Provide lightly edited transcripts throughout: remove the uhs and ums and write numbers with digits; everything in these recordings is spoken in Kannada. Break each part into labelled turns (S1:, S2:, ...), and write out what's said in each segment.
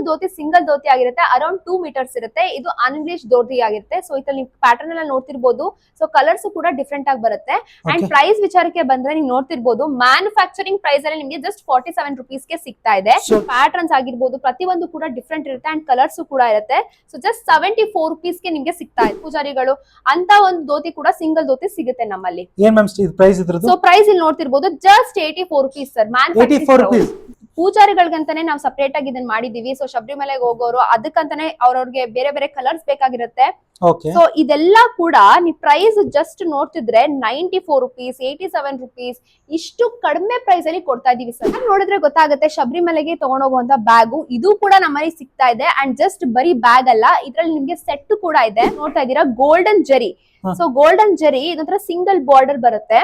S1: ಧೋತಿ ಸಿಂಗಲ್ ಧೋತಿ ಆಗಿರುತ್ತೆ, ಅರೌಂಡ್ 2 ಮೀಟರ್ಸ್ ಇರುತ್ತೆ. ಇದು ಅನ್ಬ್ಲೀಚ್ ಧೋತಿ ಆಗಿರುತ್ತೆ. ಸೊ ಇದ್ರಲ್ಲಿ ನೀವು ಪ್ಯಾಟರ್ನ್ ಎಲ್ಲ ನೋಡ್ತಿರ್ಬೋದು. ಸೊ ಕಲರ್ಸ್ ಕೂಡ ಡಿಫ್ರೆಂಟ್ ಆಗಿ ಬರುತ್ತೆ. ಅಂಡ್ ಪ್ರೈಸ್ ವಿಚಾರಕ್ಕೆ ಬಂದ್ರೆ ನೀವು ನೋಡ್ತಿರ್ಬೋದು, ಮ್ಯಾನುಫ್ಯಾಕ್ಚರಿಂಗ್ ಪ್ರೈಸ್ ಅಲ್ಲಿ ನಿಮಗೆ ಜಸ್ಟ್ 47 rupees ಗೆ ಸಿಗ್ತಾ ಇದೆ. ಪ್ಯಾಟರ್ನ್ಸ್ ಆಗಿರ್ಬೋದು ಪ್ರತಿಯೊಂದು ಕೂಡ ಡಿಫ್ರೆಂಟ್ ಇರುತ್ತೆ ಅಂಡ್ ಕಲರ್ಸ್ ಕೂಡ ಇರುತ್ತೆ. ಸೊ ಜಸ್ಟ್ 74 rupees ಗೆ ನಿಮಗೆ ಸಿಗ್ತಾ ಇದೆ. ಪೂಜಾರಿಗಳು ಅಂತ ಒಂದು ಧೋತಿ ಕೂಡ ಸಿಂಗಲ್ ಧೋತಿ ಸಿಗುತ್ತೆ ನಮ್ಮಲ್ಲಿ.
S2: ಪ್ರೈಸ್
S1: ಇಲ್ಲಿ ನೋಡ್ತಿರ್ಬೋದು ಜಸ್ಟ್ 84 rupees ಸರ್. ಪೂಜಾರಿಗಳಿಗಂತಾನೆ ನಾವು ಸಪರೇಟ್ ಆಗಿ ಇದನ್ನ ಮಾಡಿದೀವಿ. ಸೊ ಶಬರಿಮಲೆಗೆ ಹೋಗೋರು ಅದಕ್ಕಂತಾನೆ ಅವ್ರವ್ರಿಗೆ ಬೇರೆ ಬೇರೆ ಕಲರ್ಸ್ ಬೇಕಾಗಿರುತ್ತೆ. ಸೊ ಇದೆಲ್ಲ ಕೂಡ ನೀವು ಪ್ರೈಸ್ ಜಸ್ಟ್ ನೋಡ್ತಿದ್ರೆ 94 rupees, 87 rupees ಇಷ್ಟು ಕಡಿಮೆ ಪ್ರೈಸ್ ಅಲ್ಲಿ ಕೊಡ್ತಾ ಇದೀವಿ ಸರ್. ನೋಡಿದ್ರೆ ಗೊತ್ತಾಗುತ್ತೆ ಶಬರಿಮಲೆಗೆ ತಗೊಂಡೋಗುವಂತ ಬ್ಯಾಗು ಇದು ಕೂಡ ನಮ್ಮಲ್ಲಿ ಸಿಗ್ತಾ ಇದೆ. ಅಂಡ್ ಜಸ್ಟ್ ಬರೀ ಬ್ಯಾಗ್ ಅಲ್ಲ, ಇದ್ರಲ್ಲಿ ನಿಮ್ಗೆ ಸೆಟ್ ಕೂಡ ಇದೆ. ನೋಡ್ತಾ ಇದೀರಾ ಗೋಲ್ಡನ್ ಜರಿ. ಸೊ ಗೋಲ್ಡನ್ ಜರಿ ಇದೊಂಥರ ಸಿಂಗಲ್ ಬಾರ್ಡರ್ ಬರುತ್ತೆ.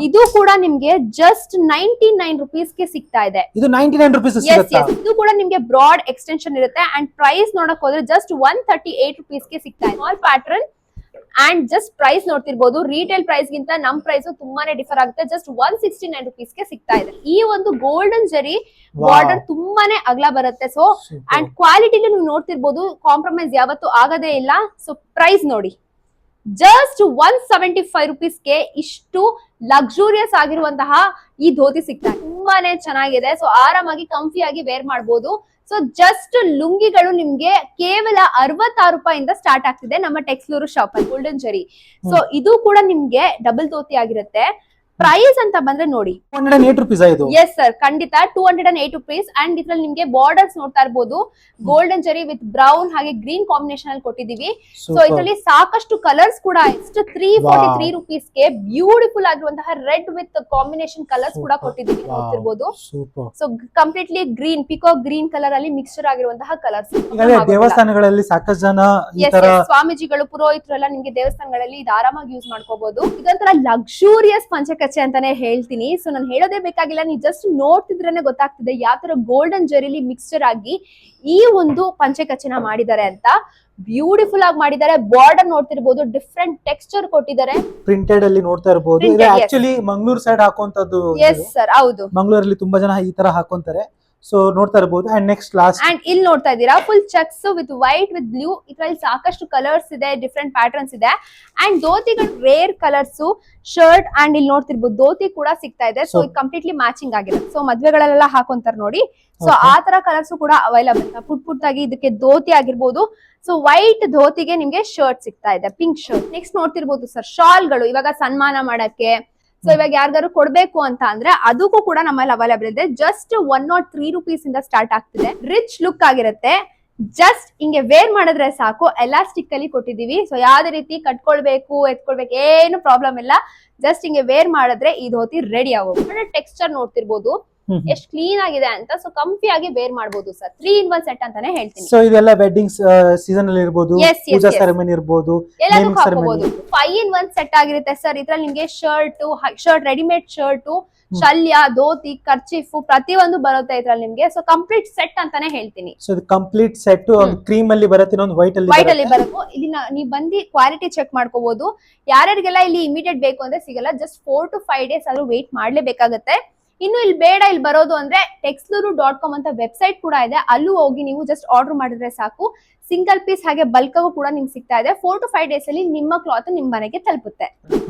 S1: ಇದು ಕೂಡ ನಿಮ್ಗೆ ಜಸ್ಟ್ 99 rupees ಗೆ ಸಿಗ್ತಾ ಇದೆ.
S2: ಇದು 99 rupees ಸಿಗುತ್ತಾ?
S1: ಇದು ಕೂಡ ನಿಮ್ಗೆ ಬ್ರಾಡ್ ಎಕ್ಸ್ಟೆನ್ಷನ್ ಇರುತ್ತೆ. ಅಂಡ್ ಪ್ರೈಸ್ ನೋಡಕ್ ಹೋದ್ರೆ ಜಸ್ಟ್ 138 rupees ಗೆ ಸಿಗ್ತಾ ಇದೆ. Small pattern and just price ನೋಡ್ತಿರ್ಬೋದು. ರಿಟೇಲ್ ಪ್ರೈಸ್ ಗಿಂತ ನಮ್ ಪ್ರೈಸ್ ತುಂಬಾನೇ ಡಿಫರ್ ಆಗುತ್ತೆ. ಜಸ್ಟ್ 169 rupees ಗೆ ಸಿಗ್ತಾ ಇದೆ. ಈ ಒಂದು ಗೋಲ್ಡನ್ ಜರಿ ಬಾರ್ಡರ್ ತುಂಬಾನೇ ಅಗಲ ಬರುತ್ತೆ. ಸೊ ಅಂಡ್ ಕ್ವಾಲಿಟಿಲಿ ನೀವು ನೋಡ್ತಿರ್ಬೋದು, ಕಾಂಪ್ರಮೈಸ್ ಯಾವತ್ತೂ ಆಗದೇ ಇಲ್ಲ. ಸೊ ಪ್ರೈಸ್ ನೋಡಿ ಜಸ್ಟ್ 175 rupees ಗೆ ಇಷ್ಟು ಲಕ್ಸುರಿಯಸ್ ಆಗಿರುವಂತಹ ಈ ಧೋತಿ ಸಿಗ್ತಾ ಇದೆ. ತುಂಬಾನೇ ಚೆನ್ನಾಗಿದೆ. ಸೊ ಆರಾಮಾಗಿ ಕಂಫಿಯಾಗಿ ವೇರ್ ಮಾಡಬಹುದು. ಸೊ ಜಸ್ಟ್ ಲುಂಗಿಗಳು ನಿಮ್ಗೆ ಕೇವಲ 66 ರೂಪಾಯಿಂದ ಸ್ಟಾರ್ಟ್ ಆಗ್ತಿದೆ ನಮ್ಮ ಟೆಕ್ಸ್ಲೂರು ಶಾಪ್ ಅಲ್ಲಿ. ಗೋಲ್ಡನ್ ಜರಿ. ಸೊ ಇದು ಕೂಡ ನಿಮ್ಗೆ ಡಬಲ್ ಧೋತಿ ಆಗಿರುತ್ತೆ. ಪ್ರೈಸ್ ಅಂತ ಬಂದ್ರೆ ನೋಡಿ
S2: 208 rupees ಇದು.
S1: ಎಸ್ ಸರ್, ಖಂಡಿತ 208 rupees. ಅಂಡ್ ಇದ್ರಲ್ಲಿ ನಿಮ್ಗೆ ಬಾರ್ಡರ್ಸ್ ನೋಡ್ತಾ ಇರ್ಬೋದು, ಗೋಲ್ಡನ್ ಜರಿ ವಿತ್ ಬ್ರೌನ್ ಹಾಗೆ ಗ್ರೀನ್ ಕಾಂಬಿನೇಷನ್ ಅಲ್ಲಿ ಕೊಟ್ಟಿದೀವಿ. ಸೊ ಇದ್ರಲ್ಲಿ ಸಾಕಷ್ಟು ಕಲರ್ಸ್ ಕೂಡ 343 rupees ಗೆ ಬ್ಯೂಟಿಫುಲ್ ಆಗಿರುವಂತಹ ರೆಡ್ ವಿತ್ ಕಾಂಬಿನೇಷನ್ ಕಲರ್ಸ್ ಕೂಡ ಕೊಟ್ಟಿದೀವಿ. ನೋಡ್ತಿರ್ಬೋದು. So completely green, peacock green colour ಅಲ್ಲಿ ಮಿಕ್ಸ್ಚರ್ ಆಗಿರುವಂತಹ ಕಲರ್ಸ್.
S2: ದೇವಸ್ಥಾನಗಳಲ್ಲಿ ಸಾಕಷ್ಟು ಜನ
S1: ಸ್ವಾಮೀಜಿಗಳು ಪುರೋಹಿತರೆಲ್ಲ ನಿಮ್ಗೆ ದೇವಸ್ಥಾನಗಳಲ್ಲಿ ಇದು ಆರಾಮಾಗಿ ಯೂಸ್ ಮಾಡ್ಕೋಬಹುದು. ಇದೊಂಥರ ಲಕ್ಸುರಿಯಸ್ ಪಂಚಕಚ್ಚೆ ಅಂತಾನೆ ಹೇಳ್ತೀನಿ. ಸೊ ನಾನು ಹೇಳೋದೇ ಬೇಕಾಗಿಲ್ಲ, ನೀವು ಜಸ್ಟ್ ನೋಡ್ತಿದ್ರೇನೆ ಗೊತ್ತಾಗ್ತಿದೆ ಯಾವ ತರ ಗೋಲ್ಡನ್ ಜರಿಲಿ ಮಿಕ್ಸ್ಚರ್ ಆಗಿ ಈ ಒಂದು ಪಂಚಕಚ್ಚೆನ ಮಾಡಿದ್ದಾರೆ ಅಂತ. ಬ್ಯೂಟಿಫುಲ್ ಆಗಿ ಮಾಡಿದ್ದಾರೆ. ಬಾರ್ಡರ್ ನೋಡ್ತಿರ್ಬೋದು, ಡಿಫ್ರೆಂಟ್ ಟೆಕ್ಸ್ಚರ್ ಕೊಟ್ಟಿದ್ದಾರೆ.
S2: ಪ್ರಿಂಟೆಡ್ ಅಲ್ಲಿ ನೋಡ್ತಾ ಇರಬಹುದು. ಇದು ಆಕ್ಚುಲಿ ಮಂಗಳೂರು ಸೈಡ್ ಹಾಕುವಂತದ್ದು.
S1: ಎಸ್ ಸರ್, ಹೌದು.
S2: ಮಂಗಳೂರಲ್ಲಿ ತುಂಬಾ ಜನ ಈ ತರ ಹಾಕೊಂತಾರೆ. ಸೊ ನೋಡ್ತಾ ಇರಬಹುದು. ಅಂಡ್ ನೆಕ್ಸ್ಟ್ ಲಾಸ್ಟ್
S1: ಅಂಡ್ ಇಲ್ಲಿ ನೋಡ್ತಾ ಇದೀರಾ full checks with white with blue. ಇದ್ರಲ್ಲಿ ಸಾಕಷ್ಟು ಕಲರ್ಸ್ ಇದೆ, ಡಿಫ್ರೆಂಟ್ ಪ್ಯಾಟರ್ನ್ಸ್ ಇದೆ. ಅಂಡ್ ಧೋತಿಗಳು ರೇರ್ ಕಲರ್ಸ್, ಶರ್ಟ್ ಅಂಡ್ ಇಲ್ಲಿ ನೋಡ್ತಿರ್ಬೋದು ಧೋತಿ ಕೂಡ ಸಿಗ್ತಾ ಇದೆ. ಸೊ ಇದು ಕಂಪ್ಲೀಟ್ಲಿ ಮ್ಯಾಚಿಂಗ್ ಆಗಿದೆ. ಸೊ ಮದ್ವೆಗಳೆಲ್ಲ ಹಾಕೊಂತಾರೆ ನೋಡಿ. ಸೊ ಆ ತರ ಕಲರ್ಸ್ ಕೂಡ ಅವೈಲಬಲ್. ಪುಟ್ಟಾಗಿ ಇದಕ್ಕೆ ಧೋತಿ ಆಗಿರ್ಬೋದು. ಸೊ ವೈಟ್ ಧೋತಿಗೆ ನಿಮ್ಗೆ ಶರ್ಟ್ ಸಿಗ್ತಾ ಇದೆ, ಪಿಂಕ್ ಶರ್ಟ್. ನೆಕ್ಸ್ಟ್ ನೋಡ್ತಿರ್ಬೋದು ಸರ್ ಶಾಲ್ಗಳು, ಇವಾಗ ಸನ್ಮಾನ ಮಾಡಕ್ಕೆ. ಸೊ ಇವಾಗ ಯಾರಿಗಾರು ಕೊಡ್ಬೇಕು ಅಂತ ಅಂದ್ರೆ ಅದಕ್ಕೂ ಕೂಡ ನಮ್ಮಲ್ಲಿ ಅವೈಲಬಲ್ ಇದೆ. ಜಸ್ಟ್ 103 rupees ಇಂದ ಸ್ಟಾರ್ಟ್ ಆಗ್ತಿದೆ. ರಿಚ್ ಲುಕ್ ಆಗಿರುತ್ತೆ. ಜಸ್ಟ್ ಹಿಂಗೆ ವೇರ್ ಮಾಡಿದ್ರೆ ಸಾಕು. ಎಲಾಸ್ಟಿಕ್ ಅಲ್ಲಿ ಕೊಟ್ಟಿದೀವಿ. ಸೊ ಯಾವ್ದೇ ರೀತಿ ಕಟ್ಕೊಳ್ಬೇಕು ಎತ್ಕೊಳ್ಬೇಕು ಏನು ಪ್ರಾಬ್ಲಮ್ ಇಲ್ಲ. ಜಸ್ಟ್ ಹಿಂಗೆ ವೇರ್ ಮಾಡಿದ್ರೆ ಈ ಧೋತಿ ರೆಡಿ ಆಗೋದು. ಟೆಕ್ಸ್ಚರ್ ನೋಡ್ತಿರ್ಬೋದು ಎಷ್ಟು ಕ್ಲೀನ್ ಆಗಿದೆ ಅಂತ. ಸೊ ಕಂಫಿ ಆಗಿ ವೇರ್ ಮಾಡಬಹುದು ಸರ್. 3-in-1 ಸೆಟ್ ಅಂತಾನೆ ಹೇಳ್ತೀನಿ.
S2: ಸೊ ಇದೆಲ್ಲ ವೆಡ್ಡಿಂಗ್ ಸೀಸನ್ ಅಲ್ಲಿ ಇರಬಹುದು, ಪೂಜಾ ಸೆರೆಮನಿ ಇರಬಹುದು,
S1: ಎಲ್ಲದಕ್ಕೂ ಹಾಕಬಹುದು. 5-in-1 ಸೆಟ್ ಆಗಿರುತ್ತೆ ಸರ್. ಇದ್ರಲ್ಲಿ ನಿಮಗೆ ಶರ್ಟ್ ರೆಡಿಮೇಡ್ ಶರ್ಟ್, ಶಲ್ಯ, ಧೋತಿ, ಕರ್ಚೀಫ್ ಪ್ರತಿಯೊಂದು ಬರುತ್ತೆ ಇದ್ರಲ್ಲಿ ನಿಮ್ಗೆ. ಸೊ ಕಂಪ್ಲೀಟ್ ಸೆಟ್ ಅಂತಾನೆ ಹೇಳ್ತೀನಿ.
S2: ಸೊ ಇದು ಕಂಪ್ಲೀಟ್ ಸೆಟ್. ಒಂದು ಕ್ರೀಮ್ ಅಲ್ಲಿ ಬರುತ್ತೆ, ಇನ್ನೊಂದು ವೈಟ್ ಅಲ್ಲಿ
S1: ಬರುತ್ತೆ. ಇಲ್ಲಿ ನೀವು ಬಂದು ಕ್ವಾಲಿಟಿ ಚೆಕ್ ಮಾಡ್ಕೋಬಹುದು. ಯಾರ್ಯಾರಿಗೆಲ್ಲ ಇಲ್ಲಿ ಇಮಿಡಿಯೇಟ್ ಬೇಕು ಅಂದ್ರೆ ಸಿಗಲ್ಲ. ಜಸ್ಟ್ 4 to 5 days ಆದ್ರೂ ವೇಟ್ ಮಾಡ್ಲೇಬೇಕಾಗತ್ತೆ. ಇನ್ನು ಇಲ್ಲಿ ಬೇಡ ಇಲ್ಲಿ ಬರೋದು ಅಂದ್ರೆ texluru.com ಅಂತ ವೆಬ್ಸೈಟ್ ಕೂಡ ಇದೆ. ಅಲ್ಲೂ ಹೋಗಿ ನೀವು ಜಸ್ಟ್ ಆರ್ಡರ್ ಮಾಡಿದ್ರೆ ಸಾಕು. ಸಿಂಗಲ್ ಪೀಸ್ ಹಾಗೆ ಬಲ್ಕ್ ಕೂಡ ನಿಮ್ಗೆ ಸಿಗ್ತಾ ಇದೆ. 4 to 5 days ಅಲ್ಲಿ ನಿಮ್ಮ ಕ್ಲಾತ್ ನಿಮ್ ಮನೆಗೆ ತಲುಪುತ್ತೆ.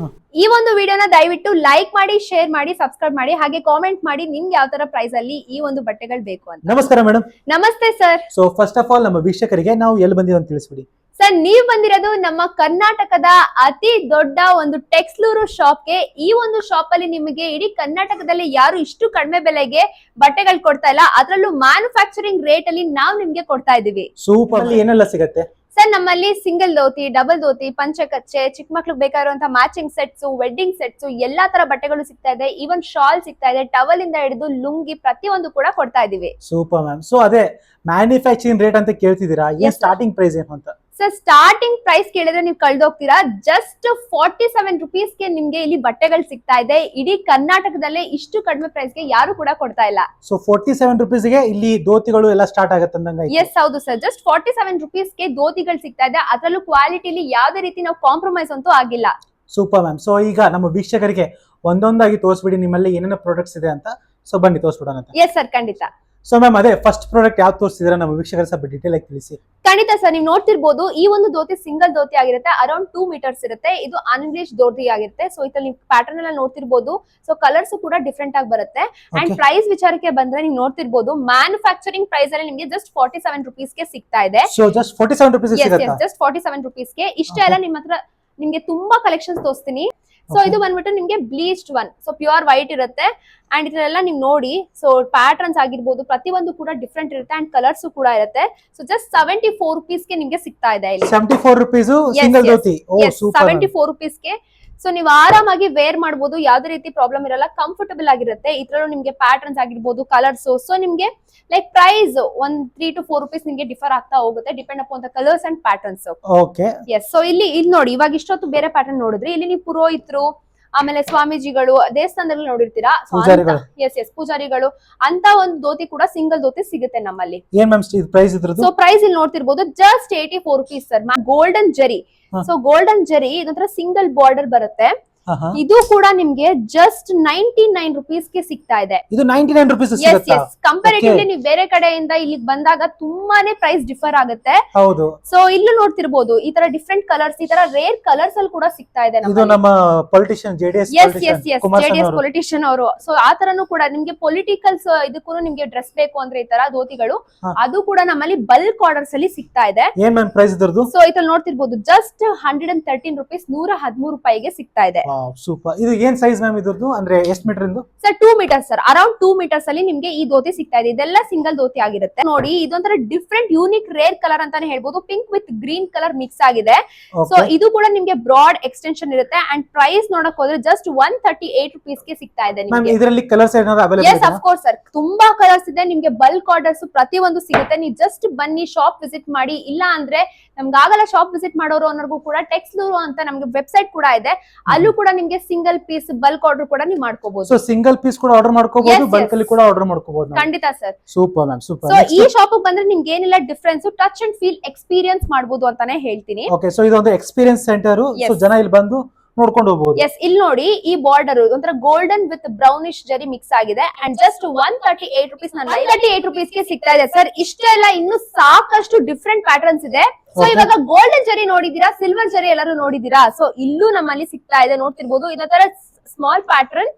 S1: ಈ ಒಂದು ವಿಡಿಯೋನ ದಯವಿಟ್ಟು ಲೈಕ್ ಮಾಡಿ, ಶೇರ್ ಮಾಡಿ, ಸಬ್ಸ್ಕ್ರೈಬ್ ಮಾಡಿ, ಹಾಗೆ ಕಾಮೆಂಟ್ ಮಾಡಿ ನಿಮ್ಗೆ ಯಾವ ತರ ಪ್ರೈಸ್ ಅಲ್ಲಿ ಈ ಒಂದು ಬಟ್ಟೆಗಳು ಬೇಕು ಅಂತ.
S2: ನಮಸ್ಕಾರ ಮೇಡಮ್.
S1: ನಮಸ್ತೆ sir.
S2: So first of all ನಮ್ಮ ವೀಕ್ಷಕರಿಗೆ ನಾವು ಎಲ್ಲಿ ಬಂದಿದ್ದೀವಿ ಅಂತ ತಿಳಿಸ್ಬಿಡಿ
S1: ಸರ್. ನೀವ್ ಬಂದಿರೋದು ನಮ್ಮ ಕರ್ನಾಟಕದ ಅತಿ ದೊಡ್ಡ ಒಂದು ಟೆಕ್ಸ್ಲೂರು ಶಾಪ್ಗೆ. ಈ ಒಂದು ಶಾಪ್ ಅಲ್ಲಿ ನಿಮಗೆ ಇಡೀ ಕರ್ನಾಟಕದಲ್ಲಿ ಯಾರು ಇಷ್ಟು ಕಡಿಮೆ ಬೆಲೆಗೆ ಬಟ್ಟೆಗಳು ಕೊಡ್ತಾ ಇಲ್ಲ, ಅದರಲ್ಲೂ ಮ್ಯಾನುಫ್ಯಾಕ್ಚರಿಂಗ್ ರೇಟ್ ಅಲ್ಲಿ ನಾವು ನಿಮ್ಗೆ ಕೊಡ್ತಾ ಇದೀವಿ.
S2: ಸೂಪರ್. ಏನೆಲ್ಲ ಸಿಗುತ್ತೆ
S1: ಸರ್? ನಮ್ಮಲ್ಲಿ ಸಿಂಗಲ್ ಧೋತಿ, ಡಬಲ್ ಧೋತಿ, ಪಂಚಕಚ್ಚೆ, ಚಿಕ್ಕ ಮಕ್ಳಿಗೆ ಬೇಕಾಗಿರುವಂತಹ ಮ್ಯಾಚಿಂಗ್ ಸೆಟ್ಸ್, ವೆಡ್ಡಿಂಗ್ ಸೆಟ್ಸ್, ಎಲ್ಲಾ ತರ ಬಟ್ಟೆಗಳು ಸಿಗ್ತಾ ಇದೆ. ಈವನ್ ಶಾಲ್ ಸಿಗ್ತಾ ಇದೆ. ಟವಲ್ ಇಂದ ಹಿಡಿದು ಲುಂಗಿ ಪ್ರತಿಯೊಂದು ಕೂಡ ಕೊಡ್ತಾ ಇದೀವಿ.
S2: Super ma'am. ಸೊ ಅದೇ ಮ್ಯಾನುಫ್ಯಾಕ್ಚರಿಂಗ್ ರೇಟ್ ಅಂತ ಕೇಳ್ತಿದ್ದೀರಾ, ಏನ್ ಸ್ಟಾರ್ಟಿಂಗ್ ಪ್ರೈಸ್ ಏನು ಅಂತ?
S1: ಸರ್ ಸ್ಟಾರ್ಟಿಂಗ್ ಪ್ರೈಸ್ ಕೇಳಿದ್ರೆ ನೀವು ಕಳ್ದೋಗ್ತೀರಾ. ಜಸ್ಟ್ 47 rupees ಗೆ ನಿಮ್ಗೆ ಇಲ್ಲಿ ಬಟ್ಟೆಗಳು ಸಿಗ್ತಾ ಇದೆ. ಇಡೀ ಕರ್ನಾಟಕದಲ್ಲೇ ಇಷ್ಟು ಕಡಿಮೆ ಪ್ರೈಸ್ ಗೆ ಯಾರು ಕೂಡ ಕೊಡ್ತಾ ಇಲ್ಲ.
S2: ಸೊ 47 rupees ಗೆ ಇಲ್ಲಿ ಧೋತಿಗಳು ಎಲ್ಲ ಸ್ಟಾರ್ಟ್ ಆಗುತ್ತೆ ಅಂದಂಗ?
S1: ಎಸ್ ಹೌದು ಸರ್. ಜಸ್ಟ್ 47 rupees ಗೆ ಧೋತಿಗಳು ಸಿಗ್ತಾ ಇದೆ. ಅದರಲ್ಲೂ ಕ್ವಾಲಿಟಿಲಿ ಯಾವ್ದೇ ರೀತಿ ನಾವು ಕಾಂಪ್ರಮೈಸ್ ಅಂತೂ ಆಗಿಲ್ಲ.
S2: Super ma'am. ಸೊ ಈಗ ನಮ್ಮ ವೀಕ್ಷಕರಿಗೆ ಒಂದೊಂದಾಗಿ ತೋರಿಸ್ಬಿಡಿ ನಿಮ್ಮಲ್ಲಿ ಏನೇನೋ ಪ್ರಾಡಕ್ಟ್ಸ್ ಇದೆ ಅಂತ. ಸೊ ಬನ್ನಿ ತೋರಿಸ್ಬಿಡೋಣ.
S1: ಎಸ್ ಸರ್, ಖಂಡಿತ.
S2: ಸೊ ಮ್ಯಾಮ್ ಅದೇ ಫಸ್ಟ್ ಪ್ರಾಡಕ್ಟ್ ಯಾವ್ದು ತೋರಿಸಿದ್ರೆ ನಮ್ಮ ವೀಕ್ಷಕರ ಸ್ವಲ್ಪ ಡೀಟೇಲ್ ಆಗಿ ತಿಳಿಸಿ.
S1: ಖಂಡಿತ ಸರ್, ನೀವು ನೋಡ್ತಿರ್ಬೋದು ಈ ಒಂದು ಧೋತಿ ಸಿಂಗಲ್ ಧೋತಿ ಆಗಿರುತ್ತೆ, ಅರೌಂಡ್ 2 ಮೀಟರ್ಸ್ ಇರುತ್ತೆ. ಇದು ಅನ್ಬ್ಲೀಚ್ ಧೋತಿ ಆಗಿರುತ್ತೆ. ಸೊ ಇದ್ರಲ್ಲಿ ನೀವು ಪ್ಯಾಟರ್ನ್ ಎಲ್ಲ ನೋಡ್ತಿರ್ಬೋದು. ಸೊ ಕಲರ್ಸ್ ಕೂಡ ಡಿಫ್ರೆಂಟ್ ಆಗಿ ಬರುತ್ತೆ. ಅಂಡ್ ಪ್ರೈಸ್ ವಿಚಾರಕ್ಕೆ ಬಂದ್ರೆ ನೀವು ನೋಡ್ತಿರ್ಬೋದು ಮ್ಯಾನುಫ್ಯಾಕ್ಚರಿಂಗ್ ಪ್ರೈಸ್ ಅಲ್ಲಿ ನಿಮಗೆ ಜಸ್ಟ್ 47 rupees ಗೆ ಸಿಗ್ತಾ ಇದೆ.
S2: ಸೊ ಜಸ್ಟ್ 47 rupees ಸಿಗುತ್ತಾ?
S1: ಜಸ್ಟ್ 47 rupees ಗೆ. ಇಷ್ಟೇ ಎಲ್ಲ ನಿಮ್ಮ ಹತ್ರ ನಿಮ್ಗೆ ತುಂಬಾ ಕಲೆಕ್ಷನ್ಸ್ ತೋರಿಸ್ತೀನಿ. ಸೊ ಇದು ಬಂದ್ಬಿಟ್ಟು ನಿಮ್ಗೆ ಬ್ಲೀಚ್ಡ್ ಒನ್, ಸೊ ಪ್ಯೂರ್ ವೈಟ್ ಇರುತ್ತೆ. ಅಂಡ್ ಇದೆಲ್ಲ ನೀವು ನೋಡಿ, ಸೊ ಪ್ಯಾಟರ್ನ್ಸ್ ಆಗಿರ್ಬೋದು ಪ್ರತಿಯೊಂದು ಕೂಡ ಡಿಫ್ರೆಂಟ್ ಇರುತ್ತೆ. ಅಂಡ್ ಕಲರ್ಸ್ ಕೂಡ ಇರುತ್ತೆ. ಸೊ ಜಸ್ಟ್ 74 rupees ಗೆ ನಿಮ್ಗೆ ಸಿಗ್ತಾ ಇದೆ ಇಲ್ಲಿ.
S2: 74 rupees ಸಿಂಗಲ್ ಧೋತಿ. ಓ ಸೂಪರ್.
S1: 74 rupees ಗೆ. ಸೊ ನೀವು ಆರಾಮಾಗಿ ವೇರ್ ಮಾಡಬಹುದು, ಯಾವ್ದೇ ರೀತಿ ಪ್ರಾಬ್ಲಮ್ ಇರಲ್ಲ, ಕಂಫರ್ಟಬಲ್ ಆಗಿರುತ್ತೆ. ಇದ್ರಲ್ಲೂ ನಿಮ್ಗೆ ಪ್ಯಾಟರ್ನ್ಸ್ ಆಗಿರ್ಬೋದು, ಕಲರ್ಸ್. ಸೊ ನಿಮ್ಗೆ ಲೈಕ್ ಪ್ರೈಸ್ 3 to 4 rupees ನಿಮ್ಗೆ ಡಿಫರ್ ಆಗ್ತಾ ಹೋಗುತ್ತೆ, depend upon the colours and patterns.
S2: Okay.
S1: Yes. So ಇಲ್ಲಿ ನೋಡಿ, ಇವಾಗ ಇಷ್ಟೊತ್ತು ಬೇರೆ ಪ್ಯಾಟರ್ನ್ ನೋಡಿದ್ರಿ. ಇಲ್ಲಿ ನೀವು ಪುರೋಹಿತರು, ಆಮೇಲೆ ಸ್ವಾಮೀಜಿಗಳು ದೇವಸ್ಥಾನದಲ್ಲಿ ನೋಡಿರ್ತೀರಾ, ಪೂಜಾರಿಗಳು ಅಂತ ಒಂದು ಧೋತಿ ಕೂಡ ಸಿಂಗಲ್ ಧೋತಿ ಸಿಗುತ್ತೆ ನಮ್ಮಲ್ಲಿ.
S2: ಏನ್ ಮ್ಯಾಮ್ ಪ್ರೈಸ್ ಇದ್ರದ್ದು?
S1: ಸೊ ಪ್ರೈಸ್ ಇಲ್ಲಿ ನೋಡ್ತಿರ್ಬೋದು, ಜಸ್ಟ್ 84 rupees ಸರ್. ಗೋಲ್ಡನ್ ಜರಿ. ಸೊ ಗೋಲ್ಡನ್ ಜರಿ ಇದೊಂಥರ ಸಿಂಗಲ್ ಬಾರ್ಡರ್ ಬರುತ್ತೆ. ಇದು ಕೂಡ ನಿಮ್ಗೆ ಜಸ್ಟ್ 99 rupees ಗೆ ಸಿಗ್ತಾ ಇದೆ.
S2: ಇದು 99 rupees ಸಿಗುತ್ತಾ?
S1: ಕಂಪ್ಯಾರಿಟಿವ್ಲಿ ನೀವು ಬೇರೆ ಕಡೆಯಿಂದ ಇಲ್ಲಿಗೆ ಬಂದಾಗ ತುಂಬಾನೇ ಪ್ರೈಸ್ ಡಿಫರ್ ಆಗುತ್ತೆ.
S2: ಹೌದು.
S1: ಸೊ ಇಲ್ಲೂ ನೋಡ್ತಿರ್ಬೋದು ಈ ತರ ಡಿಫ್ರೆಂಟ್ ಕಲರ್ಸ್, ಈ ತರ ರೇರ್ ಕಲರ್ಸ್ ಅಲ್ಲಿ ಕೂಡ ಸಿಗ್ತಾ ಇದೆ.
S2: ಇದು ನಮ್ಮ ಪೊಲಿಟಿಷಿಯನ್ ಜೆಡಿಎಸ್
S1: ಪೊಲಿಟಿಷಿಯನ್ ಅವರು. ಸೊ ಆ ತರನು ಕೂಡ ನಿಮ್ಗೆ ಪೊಲಿಟಿಕಲ್ಸ್ ಇದಕ್ಕೂ ನಿಮ್ಗೆ ಡ್ರೆಸ್ ಬೇಕು ಅಂದ್ರೆ ಈ ತರ ಧೋತಿಗಳು, ಅದು ಕೂಡ ನಮ್ಮಲ್ಲಿ ಬಲ್ಕ್ ಆರ್ಡರ್ಸ್ ಅಲ್ಲಿ ಸಿಗ್ತಾ ಇದೆ.
S2: ಏನ್ ಮ್ಯಾಮ್ ಪ್ರೈಸ್ ಇದ್ರದ್ದು?
S1: ಸೊ ಇದ್ರಲ್ಲಿ ನೋಡ್ತಿರ್ಬೋದು ಜಸ್ಟ್ 113 rupees, 113 ರೂಪಾಯಿಗೆ ಸಿಗ್ತಾ ಇದೆ.
S2: ಸೂಪರ್. ಇದು ಏನ್ ಸೈಜ್ ಮ್ಯಾಮ್ ಇದ್ರದ್ದು? ಅಂದ್ರೆ ಎಷ್ಟು ಮೀಟರ್ ಇಂದು?
S1: Sir 2 meters sir. Around 2 meters ಅಲ್ಲಿ ನಿಮ್ಗೆ ಈ ಧೋತಿ ಸಿಗ್ತಾ ಇದೆ. ಇದೆಲ್ಲ ಸಿಂಗಲ್ ಧೋತಿ ಆಗಿರುತ್ತೆ. ನೋಡಿ ಇದೊಂಥರ ಡಿಫ್ರೆಂಟ್ ಯೂನಿಕ್ ರೇರ್ ಕಲರ್ ಅಂತಾನೆ ಹೇಳ್ಬೋದು. Pink with green colour mix ಆಗಿದೆ. ಸೊ ಇದು ಕೂಡ ನಿಮ್ಗೆ ಬ್ರಾಡ್ ಎಕ್ಸ್ಟೆನ್ಷನ್ ಇರುತ್ತೆ. ಅಂಡ್ ಪ್ರೈಸ್ ನೋಡಕ್ ಹೋದ್ರೆ ಜಸ್ಟ್ 138 rupees ಗೆ ಸಿಗ್ತಾ ಇದೆ ನಿಮ್ಗೆ.
S2: ಇದರಲ್ಲಿ ಕಲರ್ಸ್ ಏನಾದ್ರು ಅವೈಲೇಬಲ್
S1: ಇದೆ? ಎಸ್, ಆಫ್ ಕೋರ್ಸ್ ಸರ್, ತುಂಬಾ ಕಲರ್ಸ್ ಇದೆ. ನಿಮ್ಗೆ ಬಲ್ಕ್ ಆರ್ಡರ್ಸ್ ಪ್ರತಿಯೊಂದು ಸಿಗುತ್ತೆ. ನೀವು ಜಸ್ಟ್ ಬನ್ನಿ, ಶಾಪ್ ವಿಸಿಟ್ ಮಾಡಿ. ಇಲ್ಲ ಅಂದ್ರೆ ನಮ್ಗೆ ಆಗಲ್ಲ ಶಾಪ್ ವಿಸಿಟ್ ಮಾಡೋರು ಅನ್ನೋರ್ಗೂ ಕೂಡ ಟೆಕ್ಸ್ಲೂರು ಅಂತ ನಮ್ಗೆ ವೆಬ್ಸೈಟ್ ಕೂಡ ಇದೆ. ಅಲ್ಲೂ ಕೂಡ ನಿಮ್ಗೆ ಸಿಂಗಲ್ ಪೀಸ್ ಬಲ್ಕ್ ಆರ್ಡರ್ ಕೂಡ ನೀವು ಮಾಡ್ಕೋಬಹುದು.
S2: ಸೊ ಸಿಂಗಲ್ ಪೀಸ್ ಕೂಡ ಆರ್ಡರ್ ಮಾಡ್ಕೋಬಹುದು, ಬಲ್ಕ್ ಅಲ್ಲಿ ಕೂಡ ಆರ್ಡರ್ ಮಾಡ್ಕೋಬಹುದು.
S1: ಖಂಡಿತ sir.
S2: Super ma'am, super.
S1: So ಈ ಶಾಪ್ ಬಂದ್ರೆ ನಿಮ್ಗೆ ಏನಿಲ್ಲ difference, touch and feel experience ಮಾಡಬಹುದು ಅಂತಾನೆ ಹೇಳ್ತೀನಿ.
S2: ಓಕೆ. ಸೊ ಇದೊಂದು ಎಕ್ಸ್ಪೀರಿಯನ್ಸ್ ಸೆಂಟರ್. ಸೊ ಜನ ಇಲ್ಲಿ ಬಂದು ನೋಡ್ಕೊಂಡು ಹೋಗಬಹುದು.
S1: ಎಸ್. ಇಲ್ಲಿ ನೋಡಿ ಈ ಬಾರ್ಡರ್ ಒಂಥರ ಗೋಲ್ಡನ್ ವಿತ್ ಬ್ರೌನಿಶ್ ಜರಿ ಮಿಕ್ಸ್ ಆಗಿದೆ. ಅಂಡ್ ಜಸ್ಟ್ 138 rupees 138 rupees ಗೆ ಸಿಗ್ತಾ ಇದೆ ಸರ್. ಇಷ್ಟೆಲ್ಲ ಇನ್ನು ಸಾಕಷ್ಟು ಡಿಫ್ರೆಂಟ್ ಪ್ಯಾಟರ್ನ್ಸ್ ಇದೆ. ಸೊ ಇವಾಗ ಗೋಲ್ಡನ್ ಜರಿ ನೋಡಿದೀರಾ, ಸಿಲ್ವರ್ ಜರಿ ಎಲ್ಲರೂ ನೋಡಿದೀರಾ. ಸೊ ಇಲ್ಲೂ ನಮ್ಮಲ್ಲಿ ಸಿಗ್ತಾ ಇದೆ, ನೋಡ್ತಿರ್ಬೋದು. ಇದೇ ತರ small pattern.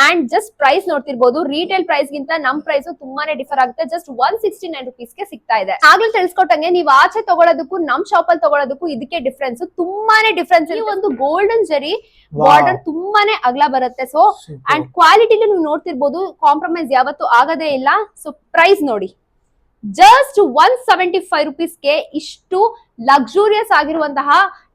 S1: And just price ನೋಡ್ತಿರ್ಬೋದು, ರಿಟೇಲ್ ಪ್ರೈಸ್ ಗಿಂತ ನಮ್ ಪ್ರೈಸ್ ತುಂಬಾನೇ ಡಿಫರ್ ಆಗುತ್ತೆ. ಜಸ್ಟ್ 169 rupees ಗೆ ಸಿಗ್ತಾ ಇದೆ. ಆಗ್ಲೂ ತಿಳಿಸ್ಕೊಟ್ಟಂಗೆ ನೀವು ಆಚೆ ತಗೊಳ್ಳೋದಕ್ಕೂ ನಮ್ ಶಾಪ್ ಅಲ್ಲಿ ತಗೊಳ್ಳೋದಕ್ಕೂ ಇದಕ್ಕೆ ಡಿಫ್ರೆನ್ಸ್ ತುಂಬಾನೇ ಡಿಫ್ರೆನ್ಸ್. ಈ ಒಂದು ಗೋಲ್ಡನ್ ಜರಿ ಬಾರ್ಡರ್ ತುಂಬಾನೇ ಅಗಲ ಬರುತ್ತೆ. ಸೊ ಅಂಡ್ ಕ್ವಾಲಿಟಿಲಿ ನೀವು ನೋಡ್ತಿರ್ಬೋದು, ಕಾಂಪ್ರಮೈಸ್ ಯಾವತ್ತೂ ಆಗದೇ ಇಲ್ಲ. ಸೊ ಪ್ರೈಸ್ ನೋಡಿ, ಜಸ್ಟ್ 175 rupees ಗೆ ಇಷ್ಟು ಲಕ್ಸುರಿಯಸ್ ಆಗಿರುವಂತಹ